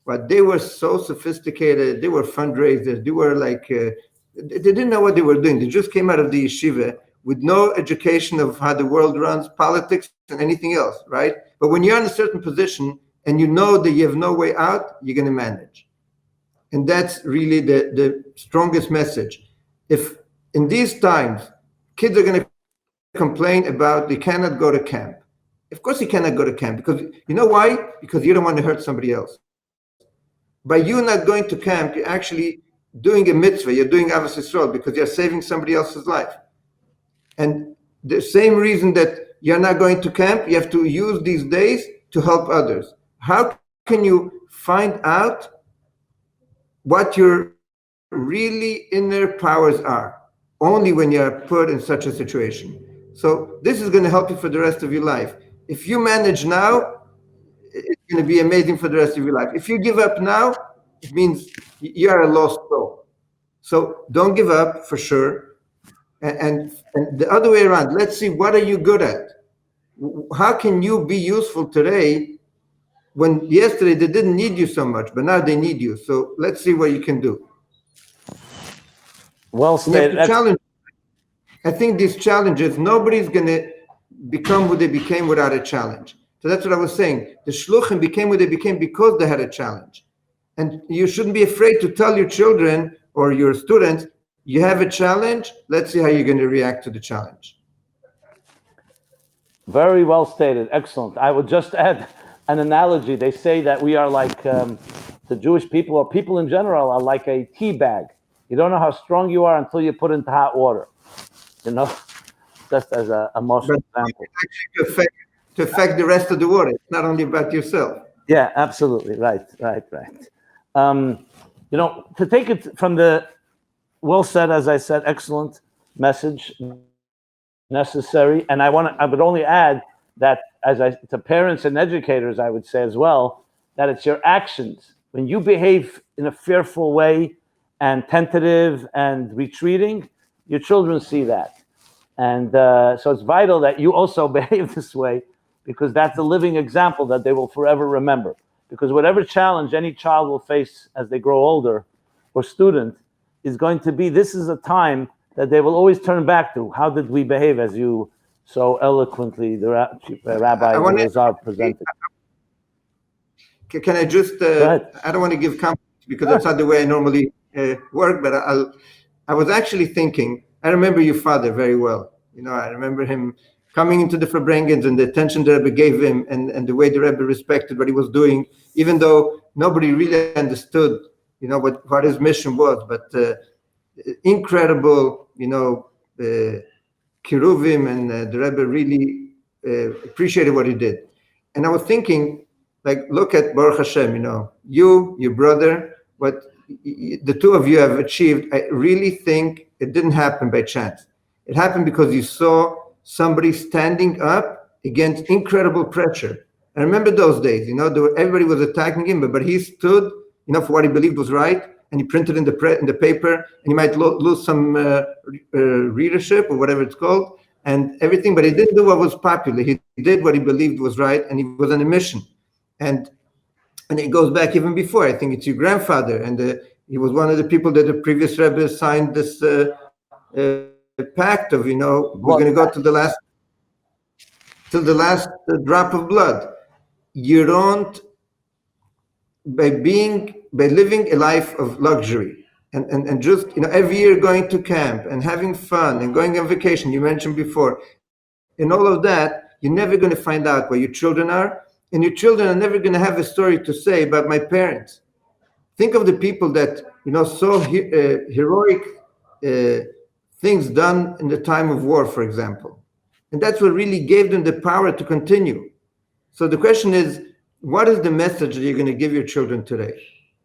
but they were so sophisticated. They were fundraisers. They were they didn't know what they were doing. They just came out of the yeshiva with no education of how the world runs, politics, and anything else, right? But when you're in a certain position and you know that you have no way out, you're going to manage. And that's really the strongest message. If in these times, kids are going to complain about they cannot go to camp. Of course you cannot go to camp, because you know why? Because you don't want to hurt somebody else. By you not going to camp, you're actually doing a mitzvah, you're doing Avos Yisrael, because you're saving somebody else's life. And the same reason that you're not going to camp, you have to use these days to help others. How can you find out what your really inner powers are? Only when you are put in such a situation. So this is going to help you for the rest of your life. If you manage now, it's going to be amazing for the rest of your life. If you give up now, it means you are a lost soul. So don't give up, for sure. And the other way around, let's see, what are you good at? How can you be useful today when yesterday they didn't need you so much, but now they need you? So let's see what you can do. Well stated. I think these challenges, nobody's going to become who they became without a challenge. So that's what I was saying. The shluchim became who they became because they had a challenge. And you shouldn't be afraid to tell your children or your students, you have a challenge, let's see how you're going to react to the challenge. Very well stated. Excellent. I would just add an analogy. They say that we are like the Jewish people, or people in general, are like a tea bag. You don't know how strong you are until you put into hot water. Just as a most example. Actually to affect the rest of the world. It's not only about yourself. Yeah, absolutely. Right. To take it from the well said, as I said, excellent message, necessary. And I would only add that to parents and educators, I would say as well, that it's your actions. When you behave in a fearful way and tentative and retreating, your children see that. And so it's vital that you also behave this way, because that's a living example that they will forever remember. Because whatever challenge any child will face as they grow older, or student, is going to be, this is a time that they will always turn back to. How did we behave, as you so eloquently, the Rabbi Lazar presented? Can I just, I don't want to give comments because that's not the way I normally work, but I was actually thinking, I remember your father very well. I remember him coming into the Farbrengens and the attention the Rebbe gave him, and the way the Rebbe respected what he was doing, even though nobody really understood, what his mission was. But incredible, kiruvim, and the Rebbe really appreciated what he did. And I was thinking, look at Baruch Hashem, you, your brother, what the two of you have achieved. I really think it didn't happen by chance. It happened because you saw somebody standing up against incredible pressure. I remember those days, everybody was attacking him, but he stood, for what he believed was right, and he printed in the paper, and he might lose some readership or whatever it's called, and everything, but he didn't do what was popular. He did what he believed was right, and he was on a mission. And it goes back even before. I think it's your grandfather, and he was one of the people that the previous Rebbe signed this pact of, we're going to go to the last drop of blood. You don't, by living a life of luxury and just, every year going to camp and having fun and going on vacation, you mentioned before, and all of that, you're never going to find out where your children are, and your children are never going to have a story to say about my parents. Think of the people that, saw heroic things done in the time of war, for example. And that's what really gave them the power to continue. So the question is, what is the message that you're going to give your children today?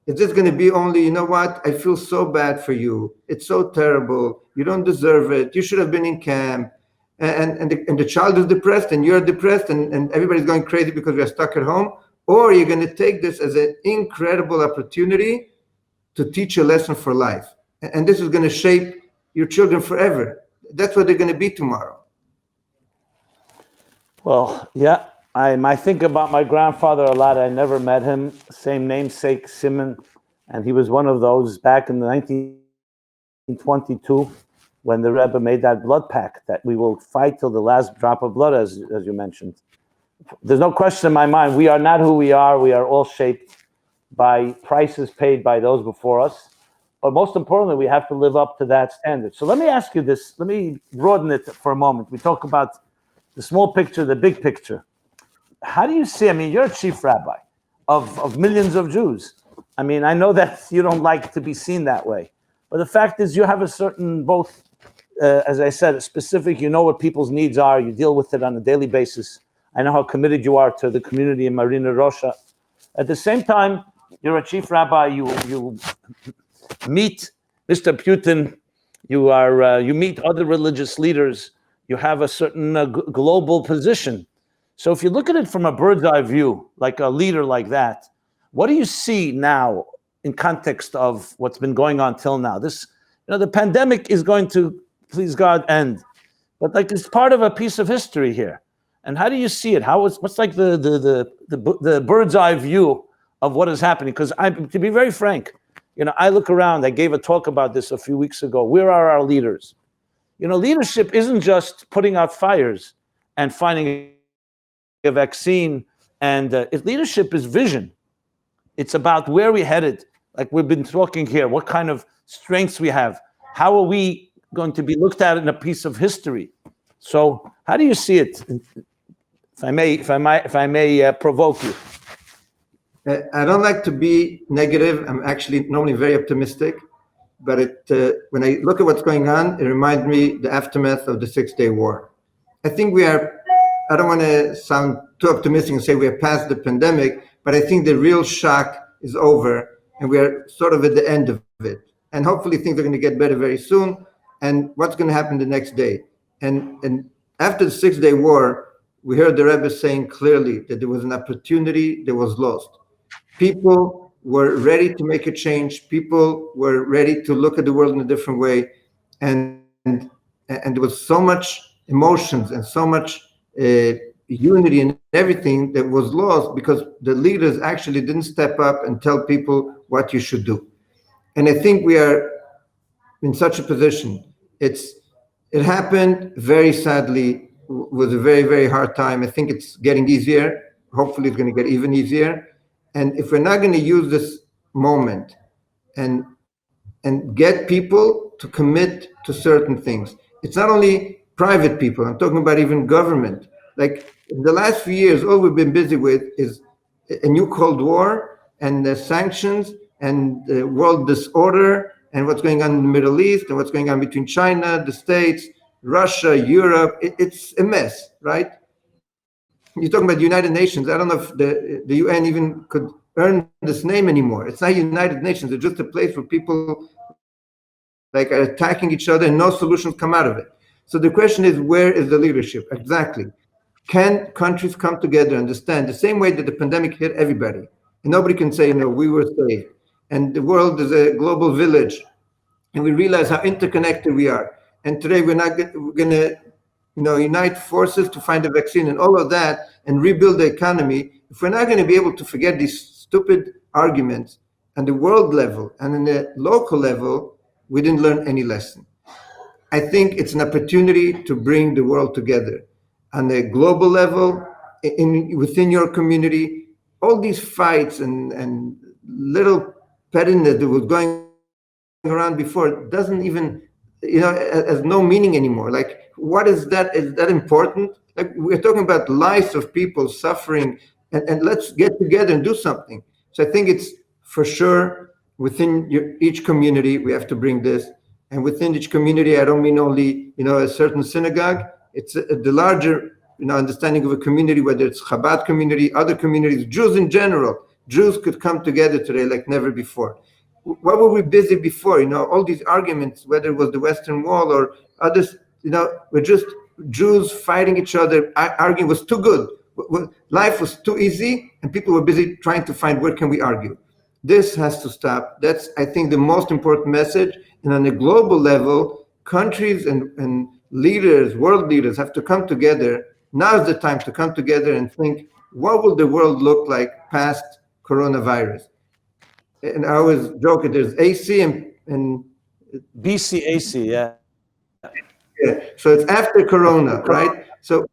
Is this going to be only, I feel so bad for you. It's so terrible. You don't deserve it. You should have been in camp. And the child is depressed and you're depressed and everybody's going crazy because we're stuck at home? Or you're going to take this as an incredible opportunity to teach a lesson for life. And this is going to shape your children forever. That's what they're going to be tomorrow. Well, yeah, I think about my grandfather a lot. I never met him. Same namesake, Simon. And he was one of those back in 1922 when the Rebbe made that blood pact that we will fight till the last drop of blood, as you mentioned. There's no question in my mind. We are not who we are. We are all shaped by prices paid by those before us. But most importantly, we have to live up to that standard. So let me ask you this. Let me broaden it for a moment. We talk about the small picture, the big picture. How do you see, you're a chief rabbi of millions of Jews. I know that you don't like to be seen that way. But the fact is you have a certain, both, as I said, specific, what people's needs are. You deal with it on a daily basis. I know how committed you are to the community in Marina Rocha. At the same time, you're a chief rabbi. You meet Mr. Putin. You meet other religious leaders. You have a certain global position. So if you look at it from a bird's eye view, like a leader like that, what do you see now in context of what's been going on till now? This, the pandemic is going to, please God, end. But it's part of a piece of history here. And how do you see it? What's like the bird's eye view of what is happening? Because to be very frank, I look around. I gave a talk about this a few weeks ago. Where are our leaders? Leadership isn't just putting out fires and finding a vaccine. And leadership is vision. It's about where we're headed. Like we've been talking here, what kind of strengths we have. How are we going to be looked at in a piece of history? So how do you see it? If I may provoke you. I don't like to be negative. I'm actually normally very optimistic. But when I look at what's going on, it reminds me the aftermath of the 6-Day War. I think I don't want to sound too optimistic and say we are past the pandemic, but I think the real shock is over and we are sort of at the end of it. And hopefully things are going to get better very soon. And what's going to happen the next day? And after the 6-Day War, we heard the Rebbe saying clearly that there was an opportunity that was lost. People were ready to make a change. People were ready to look at the world in a different way. And there was so much emotions and so much unity and everything that was lost because the leaders actually didn't step up and tell people what you should do. And I think we are in such a position. It happened very sadly, with a very, very hard time. I think it's getting easier. Hopefully it's going to get even easier. And if we're not going to use this moment and get people to commit to certain things, it's not only private people, I'm talking about even government. Like in the last few years, all we've been busy with is a new Cold War and the sanctions and the world disorder and what's going on in the Middle East and what's going on between China, the States, Russia, Europe. It's a mess, right? You're talking about the United Nations. I don't know if the UN even could earn this name anymore. It's not United Nations. It's just a place where people are attacking each other and no solutions come out of it. So the question is, where is the leadership? Exactly. Can countries come together, understand the same way that the pandemic hit everybody, and nobody can say, we were safe, and the world is a global village, and we realize how interconnected we are. And today we're going to, unite forces to find a vaccine and all of that and rebuild the economy. If we're not going to be able to forget these stupid arguments on the world level and on the local level, we didn't learn any lesson. I think it's an opportunity to bring the world together on a global level, within your community. All these fights and little pettiness that was going around before doesn't even, has no meaning anymore. Like, what is that? Is that important? Like, we're talking about lives of people suffering, and let's get together and do something. So I think it's for sure within each community we have to bring this. And within each community, I don't mean only, a certain synagogue. It's the larger, understanding of a community, whether it's Chabad community, other communities, Jews in general. Jews could come together today like never before. What were we busy before? All these arguments, whether it was the Western Wall or others, were just Jews fighting each other. Arguing was too good. Life was too easy, and people were busy trying to find, where can we argue? This has to stop. That's, I think, the most important message. And on a global level, countries and leaders, world leaders, have to come together. Now is the time to come together and think, what will the world look like past coronavirus? And I always joke that there's AC and BCAC, yeah. So it's after Corona, right? So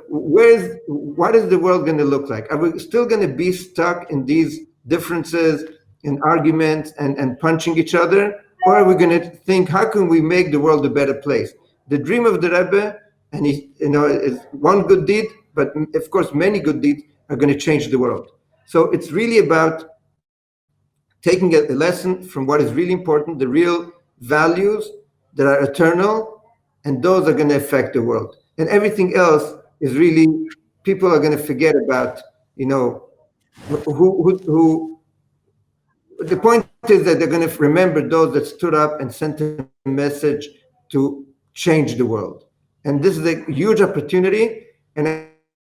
what is the world going to look like? Are we still going to be stuck in these differences and arguments and punching each other? Or are we going to think, how can we make the world a better place? The dream of the Rebbe, and is one good deed, but of course many good deeds are going to change the world. So it's really about taking a lesson from what is really important, the real values that are eternal, and those are going to affect the world. And everything else is really, people are going to forget about, who. The point is that they're going to remember those that stood up and sent a message to change the world. And this is a huge opportunity. And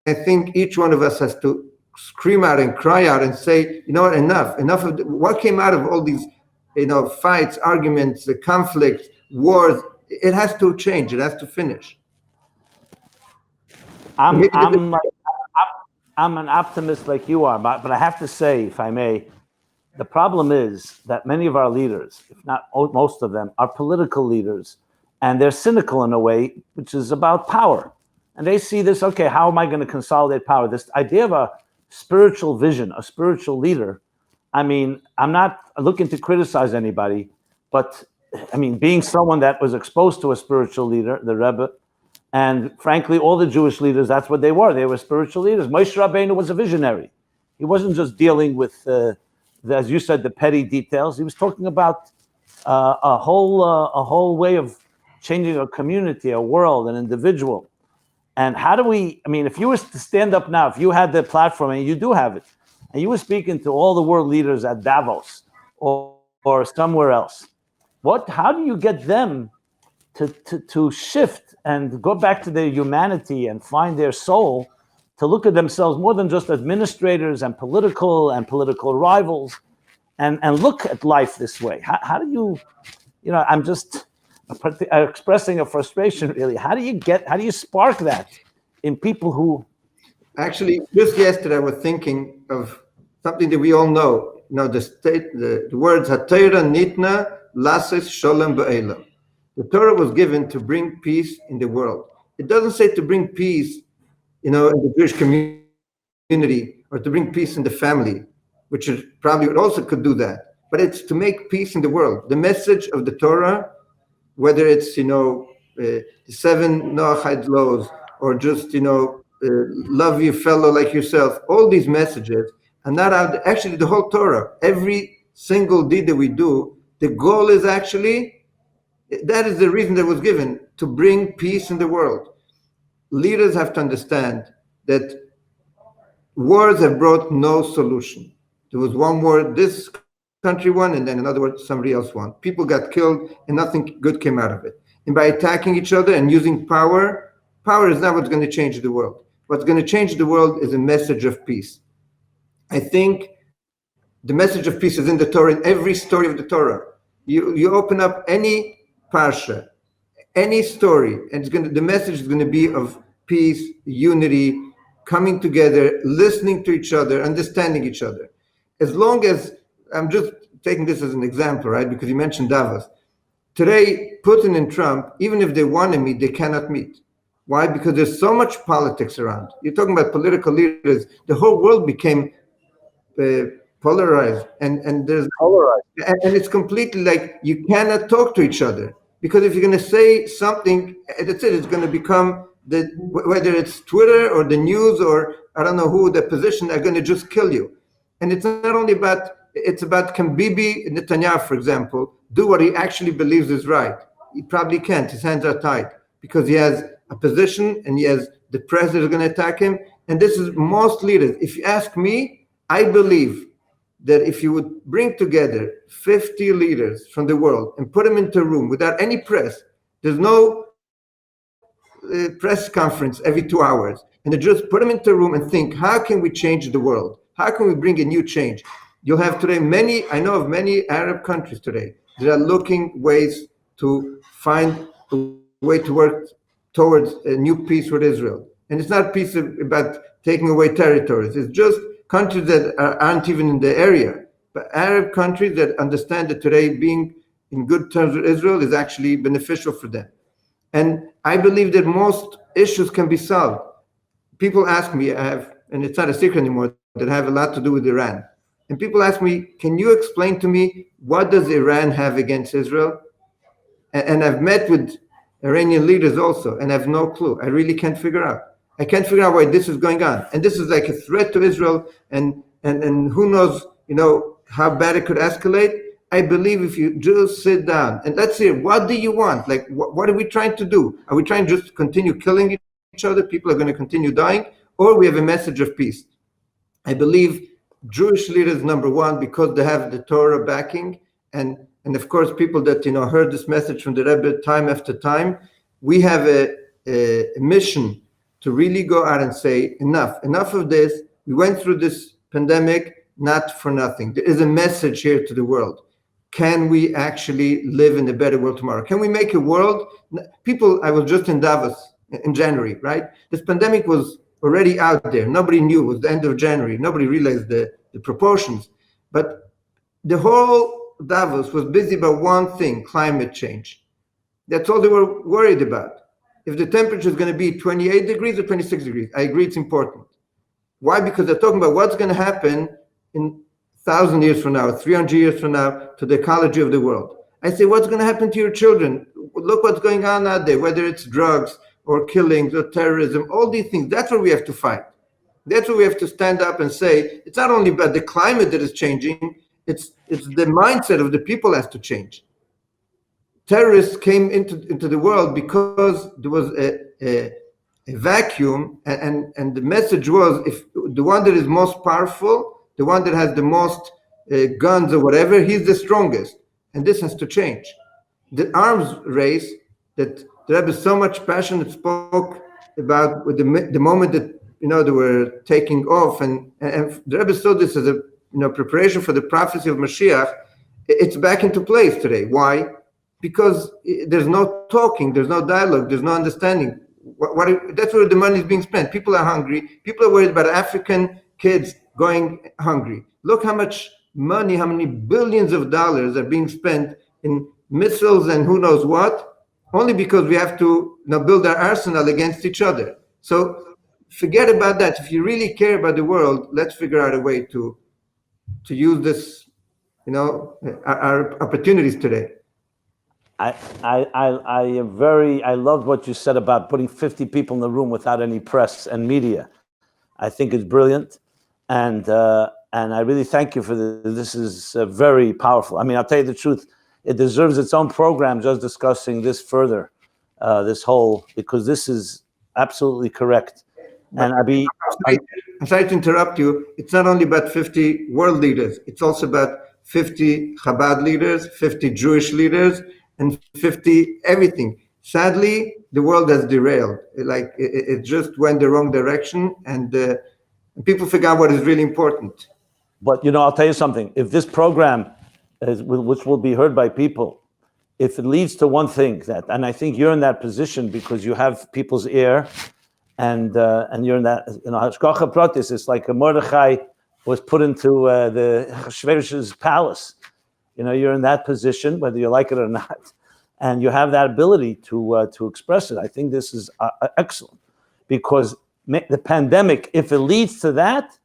I think each one of us has to scream out and cry out and say, enough of what came out of all these, fights, arguments, the conflicts, wars. It has to change. It has to finish. I'm an optimist like you are, but I have to say, if I may, the problem is that many of our leaders, if not most of them, are political leaders, and they're cynical in a way, which is about power. And they see this, okay, how am I going to consolidate power? This idea of a spiritual vision, a spiritual leader. I mean, I'm not looking to criticize anybody, but I mean, being someone that was exposed to a spiritual leader, the Rebbe, and frankly, all the Jewish leaders, that's what they were. They were spiritual leaders. Moshe Rabbeinu was a visionary. He wasn't just dealing with, as you said, the petty details. He was talking about a whole way of changing a community, a world, an individual. And how do we, I mean, if you were to stand up now, if you had the platform, and you do have it, and you were speaking to all the world leaders at Davos or somewhere else, how do you get them to shift and go back to their humanity and find their soul, to look at themselves more than just administrators and political rivals, and look at life this way? How do you, I'm just expressing a frustration, really. How do you spark that in people who... Actually, just yesterday I was thinking of something that we all know. The words HaTorah nitna lases sholem ba'elam. The Torah was given to bring peace in the world. It doesn't say to bring peace, in the Jewish community, or to bring peace in the family, which is probably also could do that. But it's to make peace in the world. The message of the Torah, whether it's, the 7 Noahide laws, or just, love your fellow like yourself, all these messages are not out. Actually, the whole Torah, every single deed that we do, the goal is actually, that is the reason that was given, to bring peace in the world. Leaders have to understand that wars have brought no solution. There was one war this country won, and then another war somebody else won. People got killed, and nothing good came out of it. And by attacking each other and using power, power is not what's going to change the world. What's going to change the world is a message of peace. I think the message of peace is in the Torah, in every story of the Torah. You open up any parsha, any story, and the message is going to be of peace, unity, coming together, listening to each other, understanding each other. As long as, I'm just taking this as an example, right? Because you mentioned Davos. Today, Putin and Trump, even if they want to meet, they cannot meet. Why? Because there's so much politics around. You're talking about political leaders. The whole world became polarized, and there's Polarized. and it's completely like you cannot talk to each other, because if you're going to say something, that's it. It's going to become whether it's Twitter or the news or I don't know who the position are going to just kill you. And it's not only about, it's about, can Bibi Netanyahu, for example, do what he actually believes is right? He probably can't. His hands are tied because he has a position and he has the press that is going to attack him. And this is most leaders. If you ask me, I believe that if you would bring together 50 leaders from the world and put them into a room without any press, there's no press conference every 2 hours, and just put them into a room and think, how can we change the world? How can we bring a new change? You'll have today I know of many Arab countries today that are looking ways to find a way to work towards a new peace with Israel. And it's not peace about taking away territories. It's just countries that aren't even in the area, but Arab countries that understand that today being in good terms with Israel is actually beneficial for them. And I believe that most issues can be solved. People ask me, and it's not a secret anymore, that have a lot to do with Iran. And people ask me, can you explain to me what does Iran have against Israel? And I've met with Iranian leaders also, and I have no clue. I really can't figure out. I can't figure out why this is going on. And this is like a threat to Israel, and who knows, how bad it could escalate. I believe if you just sit down and let's hear, what do you want? Like, what are we trying to do? Are we trying just to continue killing each other? People are going to continue dying, or we have a message of peace. I believe Jewish leaders, number one, because they have the Torah backing, and of course, people that heard this message from the Rebbe time after time, we have a mission to really go out and say, enough of this. We went through this pandemic not for nothing. There is a message here to the world. Can we actually live in a better world tomorrow? Can we make a world? I was just in Davos in January, right? This pandemic was already out there. Nobody knew. It was the end of January. Nobody realized the proportions. But the whole Davos was busy about one thing, climate change. That's all they were worried about. If the temperature is going to be 28 degrees or 26 degrees, I agree it's important. Why? Because they're talking about what's going to happen in 1,000 years from now, 300 years from now, to the ecology of the world. I say, what's going to happen to your children? Look what's going on out there, whether it's drugs or killings or terrorism, all these things. That's what we have to fight. That's what we have to stand up and say. It's not only about the climate that is changing, it's the mindset of the people has to change. Terrorists came into the world because there was a vacuum, and the message was, if the one that is most powerful, the one that has the most guns or whatever, he's the strongest. And this has to change. The arms race that the Rebbe so much passionate spoke about with the moment that they were taking off, and the Rebbe saw this as a preparation for the prophecy of Mashiach. It's back into place today. Why? Because there's no talking, there's no dialogue, there's no understanding. That's where the money is being spent. People are hungry. People are worried about African kids going hungry. Look how much money, how many billions of dollars are being spent in missiles and who knows what, only because we have to build our arsenal against each other. So forget about that. If you really care about the world, let's figure out a way to use this, our opportunities today. I loved what you said about putting 50 people in the room without any press and media. I think it's brilliant, and I really thank you for this. This is very powerful. I mean, I'll tell you the truth, it deserves its own program just discussing this further, because this is absolutely correct. And I'm sorry to interrupt you. It's not only about 50 world leaders. It's also about 50 Chabad leaders, 50 Jewish leaders, and 50 everything. Sadly, the world has derailed. It just went the wrong direction, and people figure out what is really important. But I'll tell you something. If this program, which will be heard by people, if it leads to one thing, and I think you're in that position because you have people's ear, and you're in that, Hashgacha Pratis, it's like a Mordechai was put into the Hashverosh's palace. You're in that position, whether you like it or not, and you have that ability to express it. I think this is excellent, because the pandemic, if it leads to that,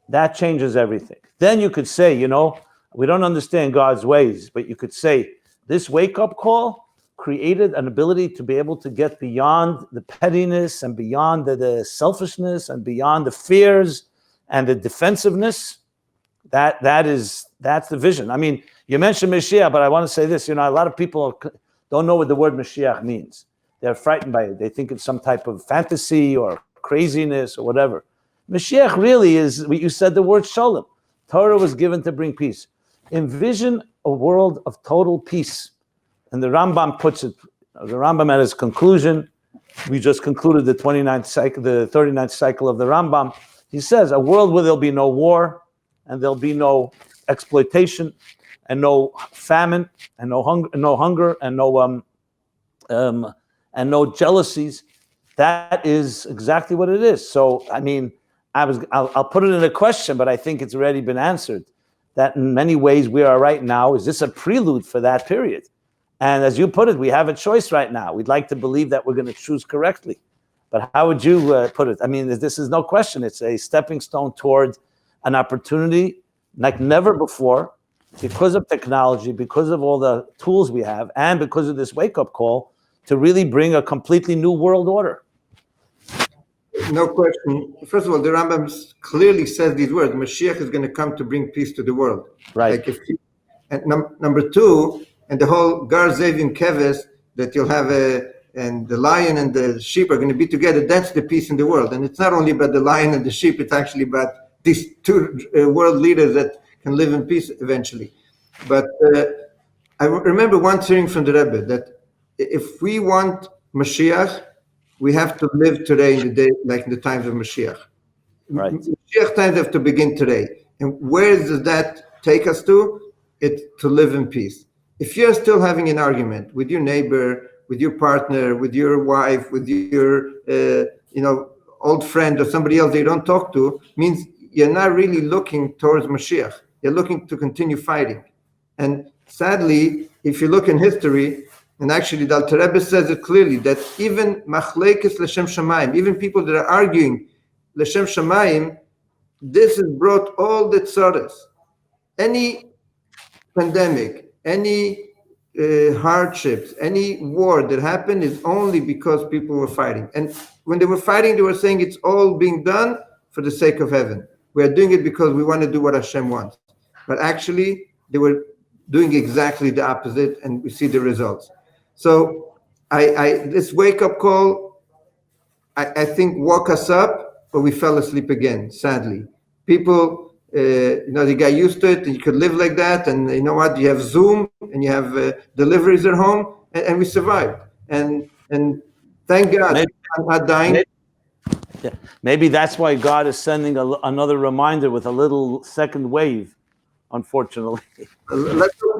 that changes everything. Then you could say, we don't understand God's ways, but you could say this wake-up call created an ability to be able to get beyond the pettiness and beyond the selfishness and beyond the fears and the defensiveness. That's the vision. I mean, you mentioned Mashiach, but I want to say this, a lot of people don't know what the word Mashiach means. They're frightened by it. They think it's some type of fantasy or craziness or whatever. Mashiach really is, you said the word shalom. Torah was given to bring peace. Envision a world of total peace. And the Rambam puts it, the Rambam at his conclusion, we just concluded the 39th cycle of the Rambam. He says, a world where there'll be no war, and there'll be no exploitation, and no famine, and no hunger, and no jealousies. That is exactly what it is. So, I mean, I'll put it in a question, but I think it's already been answered. That in many ways we are right now, is this a prelude for that period? And as you put it, we have a choice right now. We'd like to believe that we're going to choose correctly. But how would you put it? I mean, this is no question. It's a stepping stone toward an opportunity like never before, because of technology, because of all the tools we have, and because of this wake-up call to really bring a completely new world order. No question. First of all, the Rambam clearly says these words: Mashiach is going to come to bring peace to the world. Right. And number two, and the whole Gar Zevim Keves, that you'll have and the lion and the sheep are going to be together. That's the peace in the world. And it's not only about the lion and the sheep; it's actually about these two world leaders that can live in peace eventually. But I remember once hearing from the Rebbe that if we want Mashiach, we have to live today in the day, like in the times of Mashiach. Right. Mashiach times have to begin today. And where does that take us to? It's to live in peace. If you're still having an argument with your neighbor, with your partner, with your wife, with your old friend or somebody else that you don't talk to, means you're not really looking towards Mashiach. You're looking to continue fighting. And sadly, if you look in history, and actually the Alter Rebbe says it clearly, that even machlekes l'shem shamayim, even people that are arguing l'shem shamayim, this has brought all the tzaras. Any pandemic, any hardships, any war that happened is only because people were fighting. And when they were fighting, they were saying it's all being done for the sake of heaven. We are doing it because we want to do what Hashem wants. But actually, they were doing exactly the opposite, and we see the results. So this wake-up call, I think, woke us up, but we fell asleep again, sadly. People, they got used to it, and you could live like that, and you know what, you have Zoom, and you have deliveries at home, and we survived. And thank God, I'm not dying. Maybe that's why God is sending another reminder with a little second wave, unfortunately.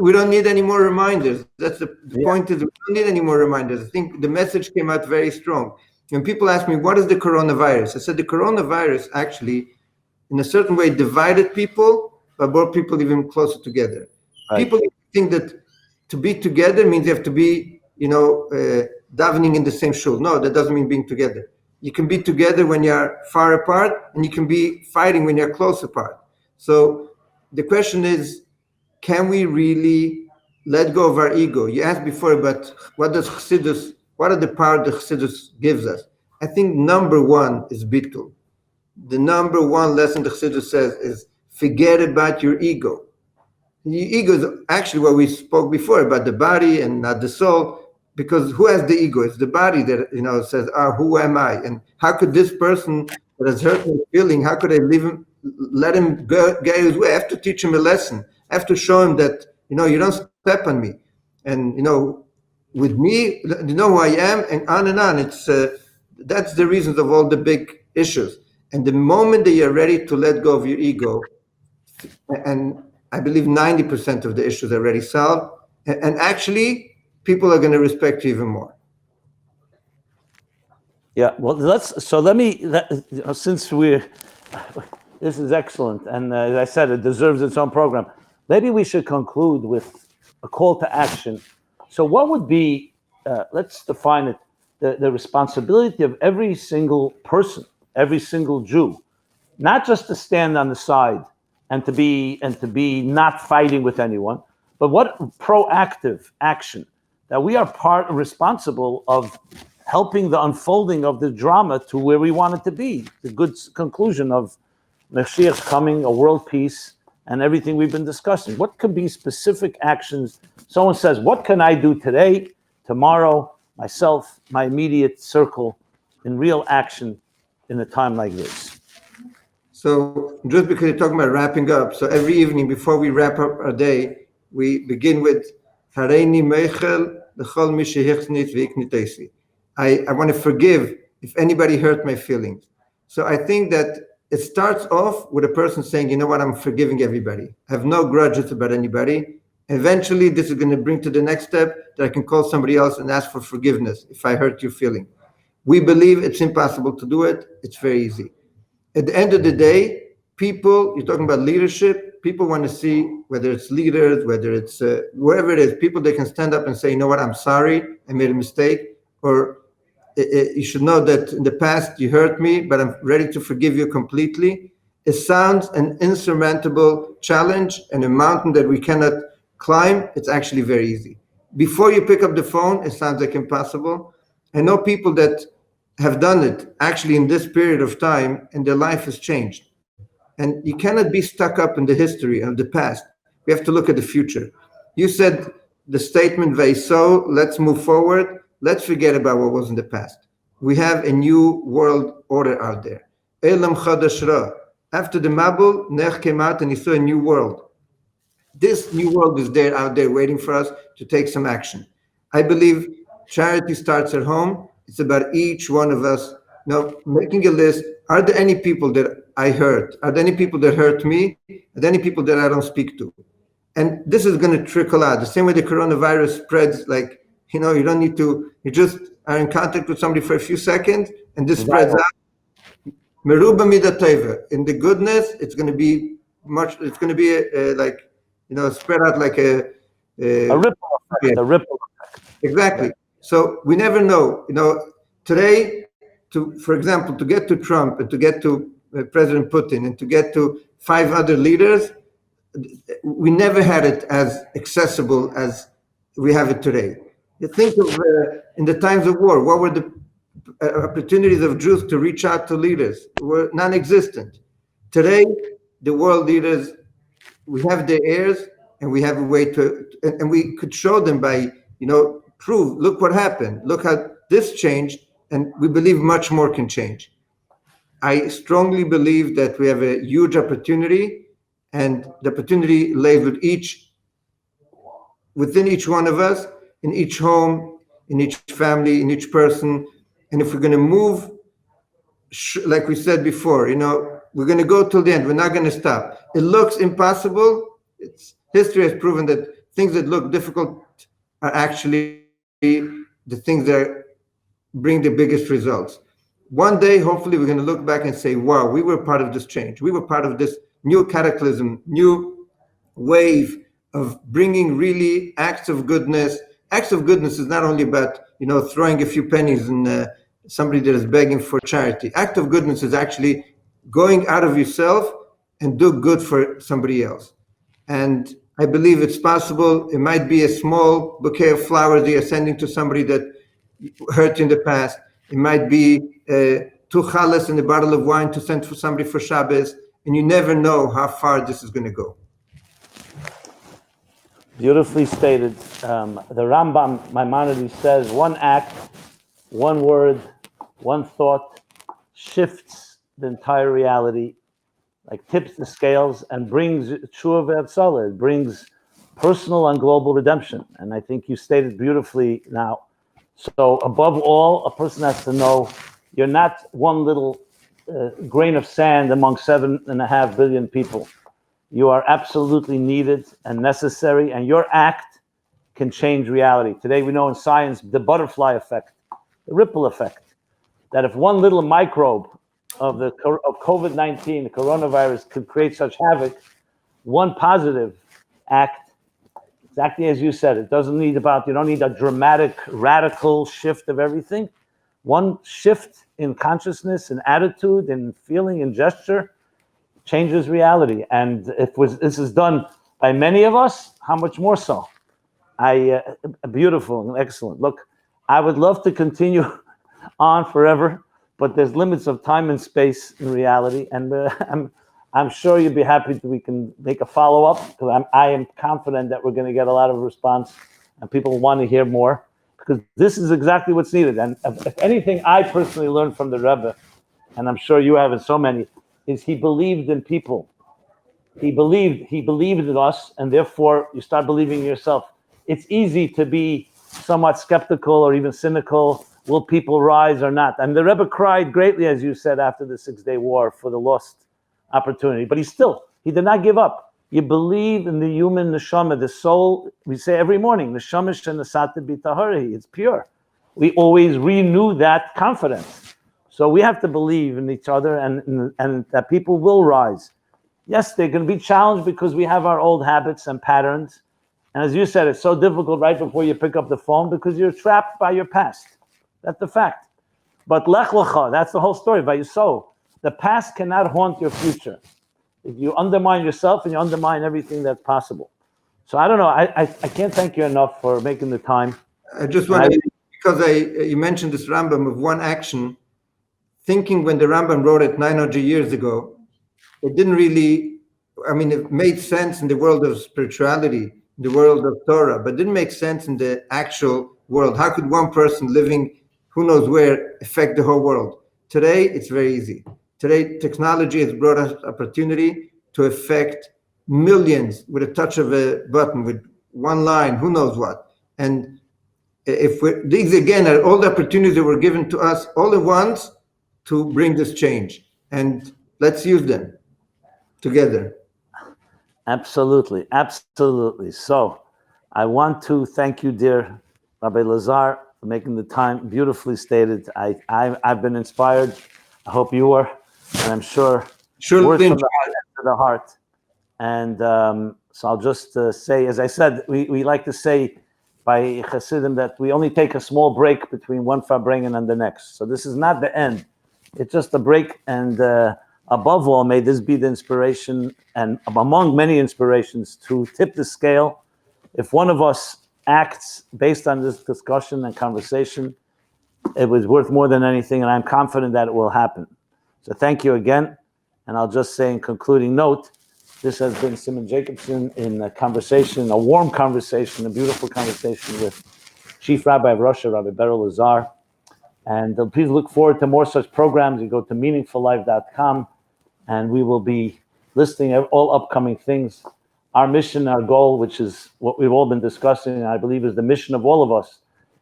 We don't need any more reminders. That's the point, is we don't need any more reminders. I think the message came out very strong. When people ask me, what is the coronavirus? I said the coronavirus actually, in a certain way, divided people, but brought people even closer together. Right. People think that to be together means you have to be, davening in the same shul. No, that doesn't mean being together. You can be together when you're far apart, and you can be fighting when you're close apart. So the question is, can we really let go of our ego? You asked before about what are the power that Hasidus gives us? I think number one is bittul. The number one lesson that Hasidus says is forget about your ego. Your ego is actually what we spoke before about the body and not the soul. Because who has the ego? It's the body that says, who am I? And how could this person that has hurt my feeling, how could I let him go his way? I have to teach him a lesson. I have to show him that, you don't step on me. And, with me, you know who I am, and on and on. That's the reasons of all the big issues. And the moment that you're ready to let go of your ego, and I believe 90% of the issues are already solved, and actually, people are going to respect you even more. Yeah, well, let me, since we're, this is excellent, and as I said, it deserves its own program. Maybe we should conclude with a call to action. So what would be, let's define it, the responsibility of every single person, every single Jew, not just to stand on the side and to be not fighting with anyone, but what proactive action that we are responsible of helping the unfolding of the drama to where we want it to be, the good conclusion of Mashiach's coming, a world peace, and everything we've been discussing. What could be specific actions? Someone says, what can I do today, tomorrow, myself, my immediate circle, in real action in a time like this? So just because you're talking about wrapping up, so every evening before we wrap up our day, we begin with Hareini Meichel L'chol mi shehichznit v'iknitesi. I want to forgive if anybody hurt my feelings. So I think that it starts off with a person saying, you know what, I'm forgiving everybody. I have no grudges about anybody. Eventually, this is going to bring to the next step that I can call somebody else and ask for forgiveness if I hurt your feeling. We believe it's impossible to do it. It's very easy. At the end of the day, people, you're talking about leadership, people want to see, whether it's leaders, whether it's wherever it is, people that can stand up and say, you know what, I'm sorry, I made a mistake, or you should know that in the past you hurt me, but I'm ready to forgive you completely. It sounds an insurmountable challenge and a mountain that we cannot climb. It's actually very easy. Before you pick up the phone, it sounds like impossible. I know people that have done it actually in this period of time, and their life has changed. And you cannot be stuck up in the history of the past. We have to look at the future. You said the statement, Veiso, let's move forward. Let's forget about what was in the past. We have a new world order out there. Elam Chadash Ra. After the Mabul, Nech came out and he saw a new world. This new world is there out there waiting for us to take some action. I believe charity starts at home. It's about each one of us, making a list. Are there any people that I hurt? Are there any people that hurt me? Are there any people that I don't speak to? And this is going to trickle out. The same way the coronavirus spreads, like, you don't need to, you just are in contact with somebody for a few seconds, and this spreads out. Meruba midateva. In the goodness, it's going to be it's going to be spread out like a ripple effect. A ripple effect. Exactly. Yeah. So we never know. Today, for example, to get to Trump and to get to President Putin and to get to 5 other leaders, we never had it as accessible as we have it today. You think of in the times of war, what were the opportunities of Jews to reach out to leaders? Were non-existent. Today, the world leaders, we have their ears, and we have a way and we could show them by, prove, look what happened, look how this changed, and we believe much more can change. I strongly believe that we have a huge opportunity, and the opportunity lays within each one of us, in each home, in each family, in each person. And if we're going to move, like we said before, we're going to go till the end. We're not going to stop. It looks impossible. History has proven that things that look difficult are actually the things that bring the biggest results. One day, hopefully, we're going to look back and say, wow, we were part of this change. We were part of this new cataclysm, new wave of bringing really acts of goodness. Acts of goodness is not only about, throwing a few pennies in somebody that is begging for charity. Act of goodness is actually going out of yourself and do good for somebody else. And I believe it's possible. It might be a small bouquet of flowers that you're sending to somebody that hurt you in the past. It might be 2 challahs and a bottle of wine to send for somebody for Shabbos. And you never know how far this is going to go. Beautifully stated. The Rambam, Maimonides, says one act, one word, one thought shifts the entire reality, like tips the scales and brings tshuva v'atzala, it brings personal and global redemption. And I think you stated beautifully now. So above all, a person has to know you're not one little grain of sand among 7.5 billion people. You are absolutely needed and necessary, and your act can change reality. Today we know in science the butterfly effect, the ripple effect, that if one little microbe of COVID-19, the coronavirus, could create such havoc, one positive act, exactly as you said, you don't need a dramatic, radical shift of everything. One shift in consciousness, in attitude, in feeling, in gesture, changes reality. And if this is done by many of us, how much more so? Beautiful and excellent. Look, I would love to continue on forever, but there's limits of time and space in reality. And I'm sure you'd be happy that we can make a follow-up, because I am confident that we're going to get a lot of response and people want to hear more, because this is exactly what's needed. And if anything I personally learned from the Rebbe, and I'm sure you have in so many, is he believed in people. He believed in us, and therefore you start believing in yourself. It's easy to be somewhat skeptical or even cynical. Will people rise or not? And the Rebbe cried greatly, as you said, after the 6-day war for the lost opportunity. But he did not give up. You believe in the human neshama, the soul. We say every morning, neshama shenasata b'tahari. It's pure. We always renew that confidence. So we have to believe in each other, and that people will rise. Yes, they're going to be challenged because we have our old habits and patterns. And as you said, it's so difficult right before you pick up the phone because you're trapped by your past. That's the fact. But lech lecha, that's the whole story. Vayisov, the past cannot haunt your future. If you undermine yourself, and you undermine everything that's possible. So I don't know. I can't thank you enough for making the time. I just want to, because you mentioned this Rambam of one action, thinking when the Rambam wrote it 900 years ago, it didn't really, it made sense in the world of spirituality, in the world of Torah, but didn't make sense in the actual world. How could one person living who knows where affect the whole world? Today, it's very easy. Today, technology has brought us opportunity to affect millions with a touch of a button, with one line, who knows what. And if these again are all the opportunities that were given to us all at once to bring this change, and let's use them together. Absolutely. So I want to thank you, dear Rabbi Lazar, for making the time. Beautifully stated. I've been inspired. I hope you are, and I'm sure words from the heart to the heart. And so I'll just say, as I said, we like to say by Hasidim that we only take a small break between one Farbrengen and the next. So this is not the end. It's just a break. And above all, may this be the inspiration, and among many inspirations, to tip the scale. If one of us acts based on this discussion and conversation, it was worth more than anything, and I'm confident that it will happen. So thank you again. And I'll just say in concluding note, this has been Simon Jacobson in a conversation, a warm conversation, a beautiful conversation with Chief Rabbi of Russia, Rabbi Berel Lazar. And please look forward to more such programs. You go to meaningfullife.com, and we will be listing all upcoming things. Our mission, our goal, which is what we've all been discussing, and I believe is the mission of all of us,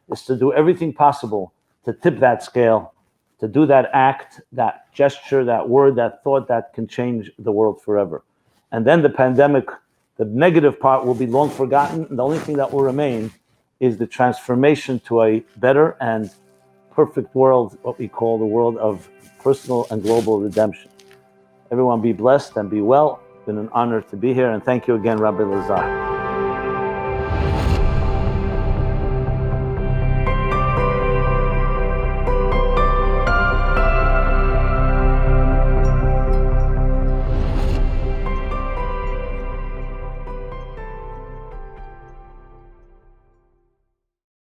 is to do everything possible to tip that scale, to do that act, that gesture, that word, that thought that can change the world forever. And then the pandemic, the negative part will be long forgotten. And the only thing that will remain is the transformation to a better and perfect world, what we call the world of personal and global redemption. Everyone be blessed and be well. It's been an honor to be here. And thank you again, Rabbi Lazar.